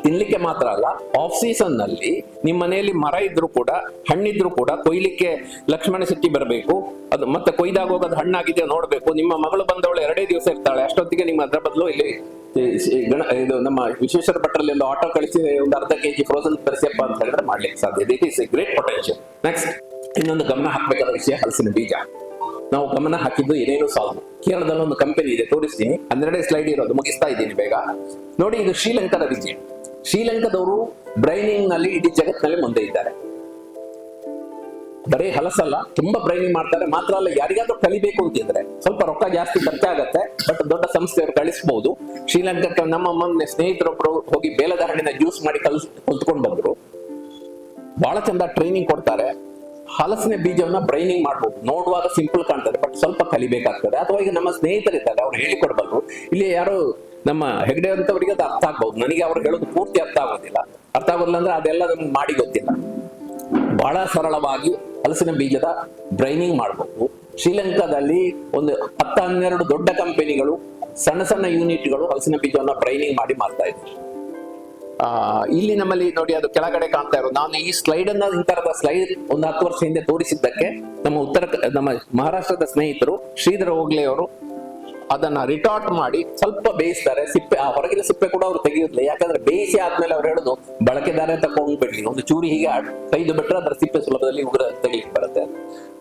ತಿನ್ಲಿಕ್ಕೆ ಮಾತ್ರ ಅಲ್ಲ. ಆಫ್ ಸೀಸನ್ ನಲ್ಲಿ ನಿಮ್ಮ ಮನೆಯಲ್ಲಿ ಮರ ಇದ್ರು ಕೂಡ, ಹಣ್ಣಿದ್ರು ಕೂಡ ಕೊಯ್ಲಿಕ್ಕೆ ಲಕ್ಷ್ಮಣ ಶೆಟ್ಟಿ ಬರಬೇಕು. ಅದು ಮತ್ತೆ ಕೊಯ್ದಾಗ ಹೋಗೋದು ಹಣ್ಣಾಗಿದೆಯೋ ನೋಡ್ಬೇಕು. ನಿಮ್ಮ ಮಗಳು ಬಂದವಳು 2 ದಿವಸ ಇರ್ತಾಳೆ, ಅಷ್ಟೊತ್ತಿಗೆ ನಿಮ್ಮ ಅದರ ಬದಲು ಇಲ್ಲಿ ಇದು ನಮ್ಮ ವಿಶ್ವೇಶ್ವರ ಭಟ್ರಲ್ಲಿ ಒಂದು ಆಟೋ ಕಳಿಸಿ ಒಂದು ಅರ್ಧ ಕೆಜಿ ಫ್ರೋಸನ್ ತರಿಸಿಯಪ್ಪ ಅಂತ ಹೇಳಿದ್ರೆ ಮಾಡ್ಲಿಕ್ಕೆ ಸಾಧ್ಯ. It is A great potential. Next, ಇನ್ನೊಂದು ಗಮನ ಹಾಕ್ಬೇಕಾದ ವಿಷಯ ಹಲಸಿನ ಬೀಜ. ನಾವು ಗಮನ ಹಾಕಿದ್ದು ಏನೇನು ಸಾಲ್ವು. ಕೇರಳದಲ್ಲಿ ಒಂದು ಕಂಪನಿ ಇದೆ, ತೋರಿಸ್ತೀನಿ. 12 ಸ್ಲೈಡ್ ಇರೋದು, ಮುಗಿಸ್ತಾ ಇದ್ದೀನಿ ಬೇಗ. ನೋಡಿ, ಇದು ಶ್ರೀಲಂಕಾದ ವಿಜಯ. ಶ್ರೀಲಂಕಾದವರು ಬ್ರೈನಿಂಗ್ ನಲ್ಲಿ ಇಡೀ ಜಗತ್ತಿನಲ್ಲಿ ಮುಂದೆ ಇದ್ದಾರೆ. ಬರೀ ಹಲಸಲ್ಲ, ತುಂಬಾ ಬ್ರೈನಿಂಗ್ ಮಾಡ್ತಾರೆ. ಮಾತ್ರ ಅಲ್ಲ, ಯಾರಿಗಾದ್ರೂ ಕಲಿಬೇಕು ಅಂತಿದ್ರೆ ಸ್ವಲ್ಪ ರೊಕ್ಕ ಜಾಸ್ತಿ ಖರ್ಚಾಗತ್ತೆ, ಬಟ್ ದೊಡ್ಡ ಸಂಸ್ಥೆಯವರು ಕಳಿಸಬಹುದು. ಶ್ರೀಲಂಕಾಕ್ಕೆ ನಮ್ಮ ಸ್ನೇಹಿತರೊಬ್ಬರು ಹೋಗಿ ಬೇಲದ ಹಣ್ಣಿನ ಜ್ಯೂಸ್ ಮಾಡಿ ಕಲ್ತ್ಕೊಂಡು ಬಂದ್ರು. ಬಹಳ ಚಂದ ಟ್ರೈನಿಂಗ್ ಕೊಡ್ತಾರೆ. ಹಲಸಿನ ಬೀಜವನ್ನ ಬ್ರೈನಿಂಗ್ ಮಾಡ್ಬೋದು. ನೋಡುವಾಗ ಸಿಂಪಲ್ ಕಾಣ್ತದೆ, ಬಟ್ ಸ್ವಲ್ಪ ಕಲಿಬೇಕಾಗ್ತದೆ. ಅಥವಾ ಈಗ ನಮ್ಮ ಸ್ನೇಹಿತರಿದ್ದಾರೆ, ಅವ್ರು ಹೇಳಿಕೊಡ್ಬಲ್ರು. ಇಲ್ಲಿ ಯಾರು ನಮ್ಮ ಹೆಗ್ಡೆ ಅಂತವರಿಗೆ ಅದು ಅರ್ಥ ಆಗ್ಬಹುದು. ನನಗೆ ಅವ್ರು ಹೇಳೋದು ಪೂರ್ತಿ ಅರ್ಥ ಆಗೋದಿಲ್ಲ. ಅರ್ಥ ಆಗೋದಿಲ್ಲ ಅಂದ್ರೆ ಅದೆಲ್ಲ ನಮ್ಗೆ ಮಾಡಿ ಗೊತ್ತಿಲ್ಲ. ಬಹಳ ಸರಳವಾಗಿ ಹಲಸಿನ ಬೀಜದ ಬ್ರೈನಿಂಗ್ ಮಾಡಬಹುದು. ಶ್ರೀಲಂಕಾದಲ್ಲಿ ಒಂದು 10-12 ದೊಡ್ಡ ಕಂಪನಿಗಳು, ಸಣ್ಣ ಸಣ್ಣ ಯೂನಿಟ್ಗಳು ಹಲಸಿನ ಬೀಜವನ್ನ ಬ್ರೈನಿಂಗ್ ಮಾಡಿ ಮಾಡ್ತಾ ಇದ್ದಾರೆ. ಇಲ್ಲಿ ನಮ್ಮಲ್ಲಿ ನೋಡಿ, ಅದು ಕೆಳಗಡೆ ಕಾಣ್ತಾ ಇರೋದು. ನಾನು ಈ ಸ್ಲೈಡ್ ಅನ್ನ, ಇಂತರದ ಸ್ಲೈಡ್ ಒಂದು 10 ವರ್ಷ ಹಿಂದೆ ತೋರಿಸಿದ್ದಕ್ಕೆ ನಮ್ಮ ಮಹಾರಾಷ್ಟ್ರದ ಸ್ನೇಹಿತರು ಶ್ರೀಧರ ಹೋಗ್ಲೆ ಅವರು ಅದನ್ನ ರಿಟಾರ್ಟ್ ಮಾಡಿ ಸ್ವಲ್ಪ ಬೇಯಿಸ್ತಾರೆ. ಸಿಪ್ಪೆ, ಆ ಹೊರಗಿನ ಸಿಪ್ಪೆ ಕೂಡ ಅವ್ರು ತೆಗೆಯುತ್ತಿಲ್ಲ. ಯಾಕಂದ್ರೆ ಬೇಯಿಸಿ ಆದ್ಮೇಲೆ ಅವ್ರು ಹೇಳುದು ಬಳಕೆದಾರ ತಗೊಂಡು ಬಿಡ್ಲಿ, ಒಂದು ಚೂರಿ ಹೀಗೆ ಕೈದು ಬಿಟ್ರೆ ಅದರ ಸಿಪ್ಪೆ ಸುಲಭದಲ್ಲಿ ಉಗ್ರ ತೆಗಿಲಿಕ್ಕೆ ಬರುತ್ತೆ.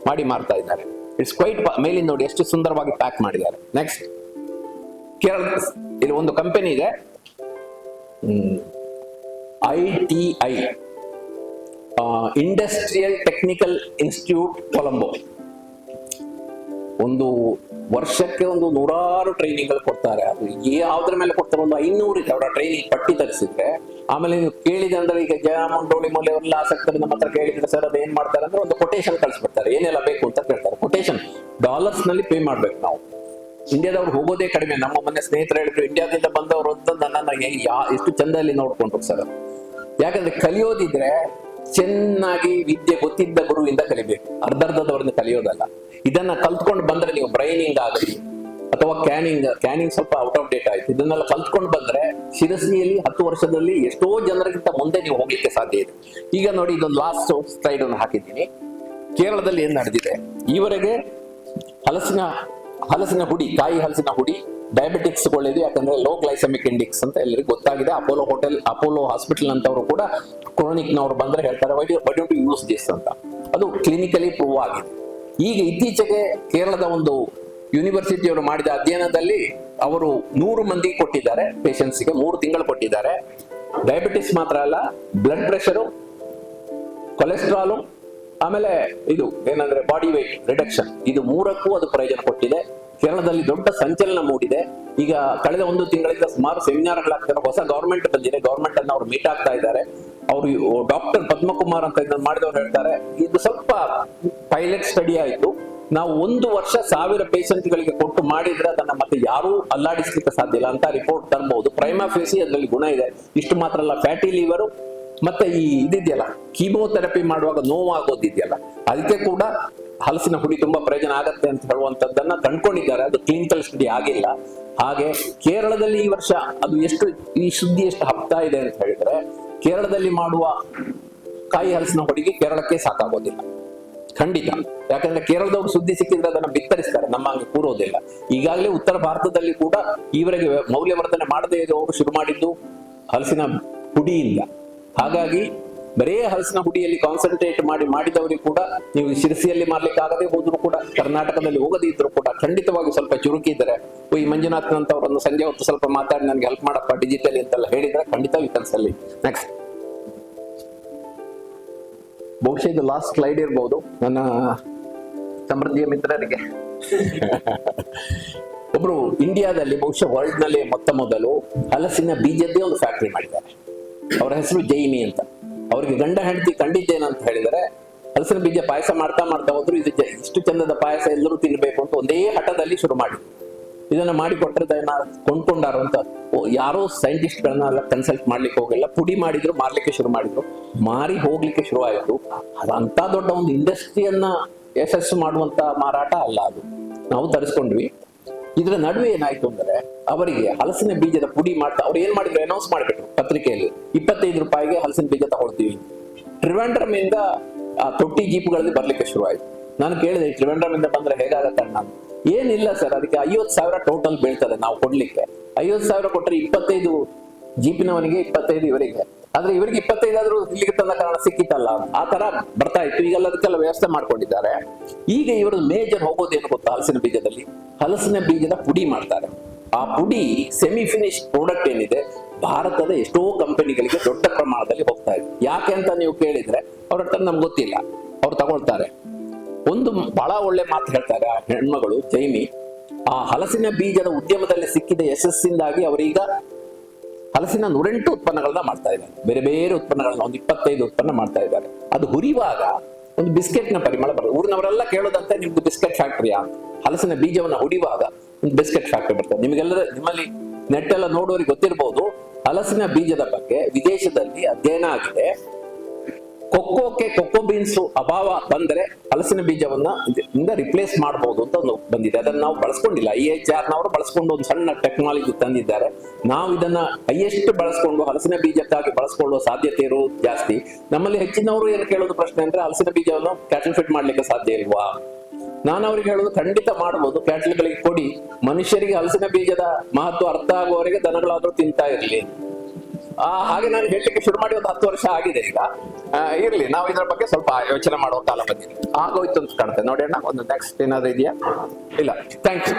ಮಾಡಿ ಮಾರ್ತಾ ಇದ್ದಾರೆ. ಇಟ್ಸ್ ಕ್ವೈಟ್, ಮೇಲಿಂದ ನೋಡಿ ಎಷ್ಟು ಸುಂದರವಾಗಿ ಪ್ಯಾಕ್ ಮಾಡಿದ್ದಾರೆ. ನೆಕ್ಸ್ಟ್ ಕೇರಳ, ಇಲ್ಲಿ ಒಂದು ಕಂಪನಿ ಇದೆ ITI, industrial technical institute Colombo. ಒಂದು ವರ್ಷಕ್ಕೆ ಒಂದು 100 ಟ್ರೈನಿಂಗ್ ಕೊಡ್ತಾರೆ. ಅದು ಯಾವ್ದ್ರ ಮೇಲೆ ಕೊಡ್ತಾರೆ, ಒಂದು 500 ಅವರ ಟ್ರೈನಿಂಗ್ ಪಟ್ಟಿ ತರಿಸಿದ್ರೆ, ಆಮೇಲೆ ನೀವು ಕೇಳಿದೆ ಅಂದ್ರೆ ಈಗ ಜಯಮೋಹನ್ ಡೋಳಿ ಮೊಲೆ ಅವರೆಲ್ಲ ಆಸಕ್ತರು ನಮ್ಮ ಹತ್ರ ಕೇಳಿದ್ರೆ ಸರ್ ಅದು ಏನ್ ಮಾಡ್ತಾರೆ ಅಂದ್ರೆ ಒಂದು ಕೊಟೇಶನ್ ಕಳಿಸ್ಬಿಡ್ತಾರೆ, ಏನೆಲ್ಲ ಬೇಕು ಅಂತ ಕೇಳ್ತಾರೆ. ಕೊಟೇಶನ್ ಡಾಲರ್ಸ್ ನಲ್ಲಿ ಪೇ ಮಾಡ್ಬೇಕು ನಾವು. ಇಂಡಿಯಾದವ್ರು ಹೋಗೋದೇ ಕಡಿಮೆ. ನಮ್ಮ ಮನೆ ಸ್ನೇಹಿತರು ಹೇಳಿದ್ರು ಇಂಡಿಯಾದಿಂದ ಬಂದವರು ಅಂತ ನನ್ನ ಎಷ್ಟು ಚಂದಲ್ಲಿ ನೋಡ್ಕೊಂಡ್ರು ಸರ್. ಯಾಕಂದ್ರೆ ಕಲಿಯೋದಿದ್ರೆ ಚೆನ್ನಾಗಿ ವಿದ್ಯೆ ಗೊತ್ತಿದ್ದ ಗುರುವಿಂದ ಕಲಿಬೇಕು, ಅರ್ಧರ್ಧದವರಿಂದ ಕಲಿಯೋದಲ್ಲ. ಇದನ್ನ ಕಲ್ತ್ಕೊಂಡು ಬಂದ್ರೆ ನೀವು ಬ್ರೈನಿಂಗ್ ಆಗಲಿ ಅಥವಾ ಕ್ಯಾನಿಂಗ್ ಸ್ವಲ್ಪ ಔಟ್ ಆಫ್ ಡೇಟ್ ಆಯ್ತು, ಇದನ್ನೆಲ್ಲ ಕಲ್ತ್ಕೊಂಡು ಬಂದ್ರೆ ಶಿರಸಿಯಲ್ಲಿ 10 ವರ್ಷದಲ್ಲಿ ಎಷ್ಟೋ ಜನರಿಗಿಂತ ಮುಂದೆ ನೀವು ಹೋಗ್ಲಿಕ್ಕೆ ಸಾಧ್ಯ ಇದೆ. ಈಗ ನೋಡಿ, ಇದೊಂದು ಲಾಸ್ಟ್ ಸ್ಲೈಡ್ ಅನ್ನು ಹಾಕಿದ್ದೀನಿ. ಕೇರಳದಲ್ಲಿ ಏನ್ ನಡೆದಿದೆ ಈವರೆಗೆ, ಹಲಸಿನ ಹುಡಿ, ಕಾಯಿ ಹಲಸಿನ ಹುಡಿ ಡಯಾಬಿಟಿಕ್ಸ್ ಒಳ್ಳೇದು, ಯಾಕಂದ್ರೆ ಲೋ ಗ್ಲೈಸಮಿಕ್ ಇಂಡೆಕ್ಸ್ ಅಂತ ಎಲ್ಲರಿಗೂ ಗೊತ್ತಾಗಿದೆ. ಅಪೋಲೋ ಹಾಸ್ಪಿಟಲ್ ಅಂತವರು ಕೂಡ ಕ್ರೋನಿಕ್ ನವರು ಬಂದ್ರೆ ಹೇಳ್ತಾರೆ why don't you use this ಅಂತ. ಅದು ಕ್ಲಿನಿಕಲಿ ಪ್ರೂವ್ ಆಗಿದೆ. ಈಗ ಇತ್ತೀಚೆಗೆ ಕೇರಳದ ಒಂದು ಯೂನಿವರ್ಸಿಟಿಯವರು ಮಾಡಿದ ಅಧ್ಯಯನದಲ್ಲಿ ಅವರು 100 ಮಂದಿ ಕೊಟ್ಟಿದ್ದಾರೆ ಪೇಷಂಟ್ಸ್ಗೆ, 3 ತಿಂಗಳು ಕೊಟ್ಟಿದ್ದಾರೆ. ಡಯಾಬಿಟಿಸ್ ಮಾತ್ರ ಅಲ್ಲ, ಬ್ಲಡ್ ಪ್ರೆಷರು, ಕೊಲೆಸ್ಟ್ರಾಲು, ಆಮೇಲೆ ಇದು ಏನಂದ್ರೆ ಬಾಡಿ weight ರಿಡಕ್ಷನ್, ಇದು 3ಕ್ಕೂ ಅದು ಪ್ರಯೋಜನ ಕೊಟ್ಟಿದೆ. ಕೇರಳದಲ್ಲಿ ದೊಡ್ಡ ಸಂಚಲನ ಮೂಡಿದೆ. ಈಗ ಕಳೆದ 1 ತಿಂಗಳಿಂದ ಸುಮಾರು ಸೆಮಿನಾರ್ಗಳಾಗ್ತಾರೆ. ಹೊಸ ಗವರ್ಮೆಂಟ್ ಬಂದಿದೆ, ಗವರ್ಮೆಂಟ್ ಅನ್ನು ಅವ್ರು ಮೀಟ್ ಆಗ್ತಾ ಇದ್ದಾರೆ. ಅವರು ಡಾಕ್ಟರ್ ಪದ್ಮಕುಮಾರ್ ಅಂತ ಇದನ್ನು ಮಾಡಿದವ್ರು ಹೇಳ್ತಾರೆ, ಇದು ಸ್ವಲ್ಪ ಪೈಲಟ್ ಸ್ಟಡಿ ಆಯ್ತು, ನಾವು 1 ವರ್ಷ 1000 ಪೇಷಂಟ್ಗಳಿಗೆ ಕೊಟ್ಟು ಮಾಡಿದ್ರೆ ಅದನ್ನ ಮತ್ತೆ ಯಾರೂ ಅಲ್ಲಾಡಿಸ್ಲಿಕ್ಕೆ ಸಾಧ್ಯ ಇಲ್ಲ ಅಂತ ರಿಪೋರ್ಟ್ ತರಬಹುದು. ಪ್ರೈಮಾ ಫೇಸಿ ಅದರಲ್ಲಿ ಗುಣ ಇದೆ. ಇಷ್ಟು ಮಾತ್ರ ಅಲ್ಲ, ಫ್ಯಾಟಿ ಲಿವರು ಮತ್ತೆ ಈ ಇದಿದೆಯಲ್ಲ ಕೀಮೋಥೆರಪಿ ಮಾಡುವಾಗ ನೋವಾಗೋದಿದೆಯಲ್ಲ, ಅದಕ್ಕೆ ಕೂಡ ಹಲಸಿನ ಹುಡಿ ತುಂಬಾ ಪ್ರಯೋಜನ ಆಗತ್ತೆ ಅಂತ ಹೇಳುವಂತದ್ದನ್ನ ಕಂಡುಕೊಂಡಿದ್ದಾರೆ. ಅದು ಕ್ಲಿನಿಕಲ್ ಸ್ಟಡಿ ಆಗಿಲ್ಲ. ಹಾಗೆ ಕೇರಳದಲ್ಲಿ ಈ ವರ್ಷ ಅದು ಈ ಸುದ್ದಿ ಎಷ್ಟು ಹಬ್ತಾ ಇದೆ ಅಂತ ಹೇಳಿದ್ರೆ, ಕೇರಳದಲ್ಲಿ ಮಾಡುವ ಕಾಯಿ ಹಲಸಿನ ಹುಡಿಗೆ ಕೇರಳಕ್ಕೆ ಸಾಕಾಗೋದಿಲ್ಲ ಖಂಡಿತ. ಯಾಕಂದ್ರೆ ಕೇರಳದವ್ರು ಸುದ್ದಿ ಸಿಕ್ಕಿದ್ರೆ ಅದನ್ನ ಬಿತ್ತರಿಸ್ತಾರೆ, ನಮ್ಮ ಹಂಗೆ ಕೂರೋದಿಲ್ಲ. ಈಗಾಗಲೇ ಉತ್ತರ ಭಾರತದಲ್ಲಿ ಕೂಡ ಈವರೆಗೆ ಮೌಲ್ಯವರ್ಧನೆ ಮಾಡದೇ ಇರುವವರು ಶುರು ಮಾಡಿದ್ದು ಹಲಸಿನ ಹುಡಿಯಿಂದ. ಹಾಗಾಗಿ ಬರೇ ಹಲಸಿನ ಹುಡಿಯಲ್ಲಿ ಕಾನ್ಸಂಟ್ರೇಟ್ ಮಾಡಿದವರಿಗೆ ಕೂಡ ನೀವು ಶಿರಸಿಯಲ್ಲಿ ಮಾಡ್ಲಿಕ್ಕೆ ಆಗದೆ ಹೋದ್ರು ಕೂಡ, ಕರ್ನಾಟಕದಲ್ಲಿ ಹೋಗದೇ ಇದ್ರು ಕೂಡ ಖಂಡಿತವಾಗಿ ಸ್ವಲ್ಪ ಚುರುಕಿದ್ದಾರೆ. ಈ ಮಂಜುನಾಥ್ ಅಂತವರನ್ನು ಸಂಜೆ ಹೊತ್ತು ಸ್ವಲ್ಪ ಮಾತಾಡಿ ನನಗೆ ಹೆಲ್ಪ್ ಮಾಡಪ್ಪ ಡಿಜಿಟಲ್ ಅಂತೆಲ್ಲ ಹೇಳಿದ್ರೆ ಖಂಡಿತ ವಿಕನ್ಸಲ್ಲಿ. ನೆಕ್ಸ್ಟ್, ಬಹುಶಃ ಇದು ಲಾಸ್ಟ್ ಸ್ಲೈಡ್ ಇರ್ಬೋದು ನನ್ನ ಸಮೃದ್ಧಿಯ ಮಿತ್ರರಿಗೆ. ಒಬ್ರು ಇಂಡಿಯಾದಲ್ಲಿ ಬಹುಶಃ ವರ್ಲ್ಡ್ ನಲ್ಲಿ ಮೊದಲು ಹಲಸಿನ ಬೀಜದ್ದೇ ಒಂದು ಫ್ಯಾಕ್ಟರಿ ಮಾಡಿದ್ದಾರೆ. ಅವರ ಹೆಸರು ಜೈಮಿ ಅಂತ. ಅವರಿಗೆ ಗಂಡ ಹೆಂಡತಿ ಕಂಡಿದ್ದೇನಂತ ಹೇಳಿದರೆ, ಹಲಸಿನ ಬೀಜ ಪಾಯಸ ಮಾಡ್ತಾ ಹೋದ್ರು, ಇದು ಇಷ್ಟು ಚಂದದ ಪಾಯಸ ಎಲ್ಲರೂ ತಿನ್ಬೇಕು ಅಂತ ಒಂದೇ ಹಠದಲ್ಲಿ ಶುರು ಮಾಡಿದ್ರು. ಇದನ್ನ ಮಾಡಿಕೊಟ್ರೆ ಅದನ್ನ ಕೊಂಡ್ಕೊಂಡಾರು ಅಂತ ಯಾರೋ ಸೈಂಟಿಸ್ಟ್ ಗಳನ್ನ ಕನ್ಸಲ್ಟ್ ಮಾಡ್ಲಿಕ್ಕೆ ಹೋಗಿಲ್ಲ, ಪುಡಿ ಮಾಡಿದ್ರು, ಮಾರ್ಲಿಕ್ಕೆ ಶುರು ಮಾಡಿದ್ರು, ಮಾರಿ ಹೋಗ್ಲಿಕ್ಕೆ ಶುರು ಆಯ್ತು. ಅದಂತ ದೊಡ್ಡ ಒಂದು ಇಂಡಸ್ಟ್ರಿಯನ್ನ ಯಶಸ್ಸು ಮಾಡುವಂತ ಮಾರಾಟ ಅಲ್ಲ ಅದು. ನಾವು ತರಿಸ್ಕೊಂಡ್ವಿ. ಇದರ ನಡುವೆ ಏನಾಯ್ತು ಅಂದ್ರೆ, ಅವರಿಗೆ ಹಲಸಿನ ಬೀಜದ ಪುಡಿ ಮಾಡ್ತಾ ಅವ್ರು ಏನ್ ಮಾಡಿದ್ರು, ಅನೌನ್ಸ್ ಮಾಡ್ಬಿಟ್ರು ಪತ್ರಿಕೆಯಲ್ಲಿ, 25 ರೂಪಾಯಿಗೆ ಹಲಸಿನ ಬೀಜ ತಗೊಳ್ತೀವಿ. ಟ್ರಿವೆಂಡ್ರಮ್ ಇಂದ ತೊಟ್ಟಿ ಜೀಪ್ಗಳಲ್ಲಿ ಬರ್ಲಿಕ್ಕೆ ಶುರು ಆಯ್ತು. ನಾನು ಕೇಳಿದೆ, ಟ್ರಿವೆಂಡ್ರಮ್ ಇಂದ ಬಂದ್ರೆ ಹೇಗಾಗತ್ತೆ ಅಣ್ಣ? ಏನಿಲ್ಲ ಸರ್, ಅದಕ್ಕೆ 50,000 ಟೋಟಲ್ ಬೀಳ್ತದೆ ನಾವು ಕೊಡ್ಲಿಕ್ಕೆ. 50,000 ಕೊಟ್ಟರೆ 25 ಜೀಪಿನವನಿಗೆ, 25 ಇವರಿಗೆ. ಆದ್ರೆ ಇವರಿಗೆ 25 ಆದ್ರೂ ಇಲ್ಲಿಗೆ ತಂದ ಕಾರಣ ಸಿಕ್ಕಿತ್ತಲ್ಲ, ಆ ತರ ಬರ್ತಾ ಇತ್ತು. ಈಗೆಲ್ಲ ಅದಕ್ಕೆಲ್ಲ ವ್ಯವಸ್ಥೆ ಮಾಡ್ಕೊಂಡಿದ್ದಾರೆ. ಈಗ ಇವರು ಮೇಜರ್ ಹೋಗೋದೇನು ಗೊತ್ತಾ, ಹಲಸಿನ ಬೀಜದಲ್ಲಿ ಹಲಸಿನ ಬೀಜದ ಪುಡಿ ಮಾಡ್ತಾರೆ. ಆ ಪುಡಿ ಸೆಮಿ ಫಿನಿಶ್ ಪ್ರಾಡಕ್ಟ್ ಏನಿದೆ, ಭಾರತದ ಎಷ್ಟೋ ಕಂಪನಿಗಳಿಗೆ ದೊಡ್ಡ ಪ್ರಮಾಣದಲ್ಲಿ ಹೋಗ್ತಾ ಇದೆ. ಯಾಕೆ ಅಂತ ನೀವು ಕೇಳಿದ್ರೆ ಅವ್ರ ಹತ್ರ ನಮ್ಗೆ ಗೊತ್ತಿಲ್ಲ, ಅವ್ರು ತಗೊಳ್ತಾರೆ. ಒಂದು ಬಹಳ ಒಳ್ಳೆ ಮಾತು ಹೇಳ್ತಾರೆ ಆ ಹೆಣ್ಮಗಳು ಜೈಮಿ, ಆ ಹಲಸಿನ ಬೀಜದ ಉದ್ಯಮದಲ್ಲಿ ಸಿಕ್ಕಿದ ಯಶಸ್ಸಿಂದಾಗಿ ಅವರೀಗ ಹಲಸಿನ 108 ಉತ್ಪನ್ನಗಳನ್ನ ಮಾಡ್ತಾ ಇದ್ದಾರೆ. ಬೇರೆ ಬೇರೆ ಉತ್ಪನ್ನಗಳನ್ನ ಒಂದು 25 ಉತ್ಪನ್ನ ಮಾಡ್ತಾ ಇದ್ದಾರೆ. ಅದು ಹುರಿಯುವಾಗ ಒಂದು ಬಿಸ್ಕೆಟ್ ನ ಪರಿಮಳ ಬರ್ತದೆ. ಊರಿನವರೆಲ್ಲ ಕೇಳೋದಂತೆ ನಿಮ್ದು ಬಿಸ್ಕೆಟ್ ಫ್ಯಾಕ್ಟರಿಯಾ ಅಂತ. ಹಲಸಿನ ಬೀಜವನ್ನ ಹುಡಿಯುವಾಗ ಒಂದು ಬಿಸ್ಕೆಟ್ ಫ್ಯಾಕ್ಟರಿ ಬರ್ತದೆ. ನಿಮ್ಮಲ್ಲಿ ನೆಟ್ ಎಲ್ಲ ನೋಡೋರಿಗೆ ಗೊತ್ತಿರಬಹುದು. ಹಲಸಿನ ಬೀಜದ ಬಗ್ಗೆ ವಿದೇಶದಲ್ಲಿ ಅಧ್ಯಯನ ಆಗಿದೆ. ಕೊಕ್ಕೋ ಬೀನ್ಸ್ ಅಭಾವ ಬಂದರೆ ಹಲಸಿನ ಬೀಜವನ್ನ ರಿಪ್ಲೇಸ್ ಮಾಡಬಹುದು ಅಂತ ಒಂದು ಬಂದಿದೆ. ಅದನ್ನ ನಾವು ಬಳಸ್ಕೊಂಡಿಲ್ಲ. IHR ನವರು ಬಳಸ್ಕೊಂಡು ಒಂದು ಸಣ್ಣ ಟೆಕ್ನಾಲಜಿ ತಂದಿದ್ದಾರೆ. ನಾವು ಇದನ್ನ ಹೈಯೆಸ್ಟ್ ಬಳಸ್ಕೊಂಡು ಹಲಸಿನ ಬೀಜಕ್ಕಾಗಿ ಬಳಸ್ಕೊಳ್ಳುವ ಸಾಧ್ಯತೆ ಇರುವುದು ಜಾಸ್ತಿ. ನಮ್ಮಲ್ಲಿ ಹೆಚ್ಚಿನವರು ಏನು ಕೇಳೋದು ಪ್ರಶ್ನೆ ಅಂದ್ರೆ, ಹಲಸಿನ ಬೀಜವನ್ನು ಕ್ಯಾಟಲ್ ಫಿಟ್ ಮಾಡ್ಲಿಕ್ಕೆ ಸಾಧ್ಯ ಇಲ್ವಾ? ನಾನು ಅವ್ರಿಗೆ ಹೇಳೋದು, ಖಂಡಿತ ಮಾಡಬಹುದು, ಕ್ಯಾಟಲ್ಗಳಿಗೆ ಕೊಡಿ. ಮನುಷ್ಯರಿಗೆ ಹಲಸಿನ ಬೀಜದ ಮಹತ್ವ ಅರ್ಥ ಆಗುವವರೆಗೆ ದನಗಳಾದ್ರೂ ತಿಂತಾ ಇರ್ಲಿ. ಹಾಗೆ ನಾನು ಹೇಳಲಿಕ್ಕೆ ಶುರು ಮಾಡಿ ಒಂದು 10 ವರ್ಷ ಆಗಿದೆ ಈಗ. ಇರ್ಲಿ, ನಾವು ಇದರ ಬಗ್ಗೆ ಸ್ವಲ್ಪ ಯೋಚನೆ ಮಾಡುವ ಕಾಲ ಬಂದಿದೆ. ಆಗೋಯ್ತು ಅಂತ ಕಾಣುತ್ತೆ. ನೋಡಿ ಅಣ್ಣ, ಒಂದು ನೆಕ್ಸ್ಟ್ ಏನಾದ್ರು ಇದೆಯಾ? ಇಲ್ಲ, ಥ್ಯಾಂಕ್ ಯು.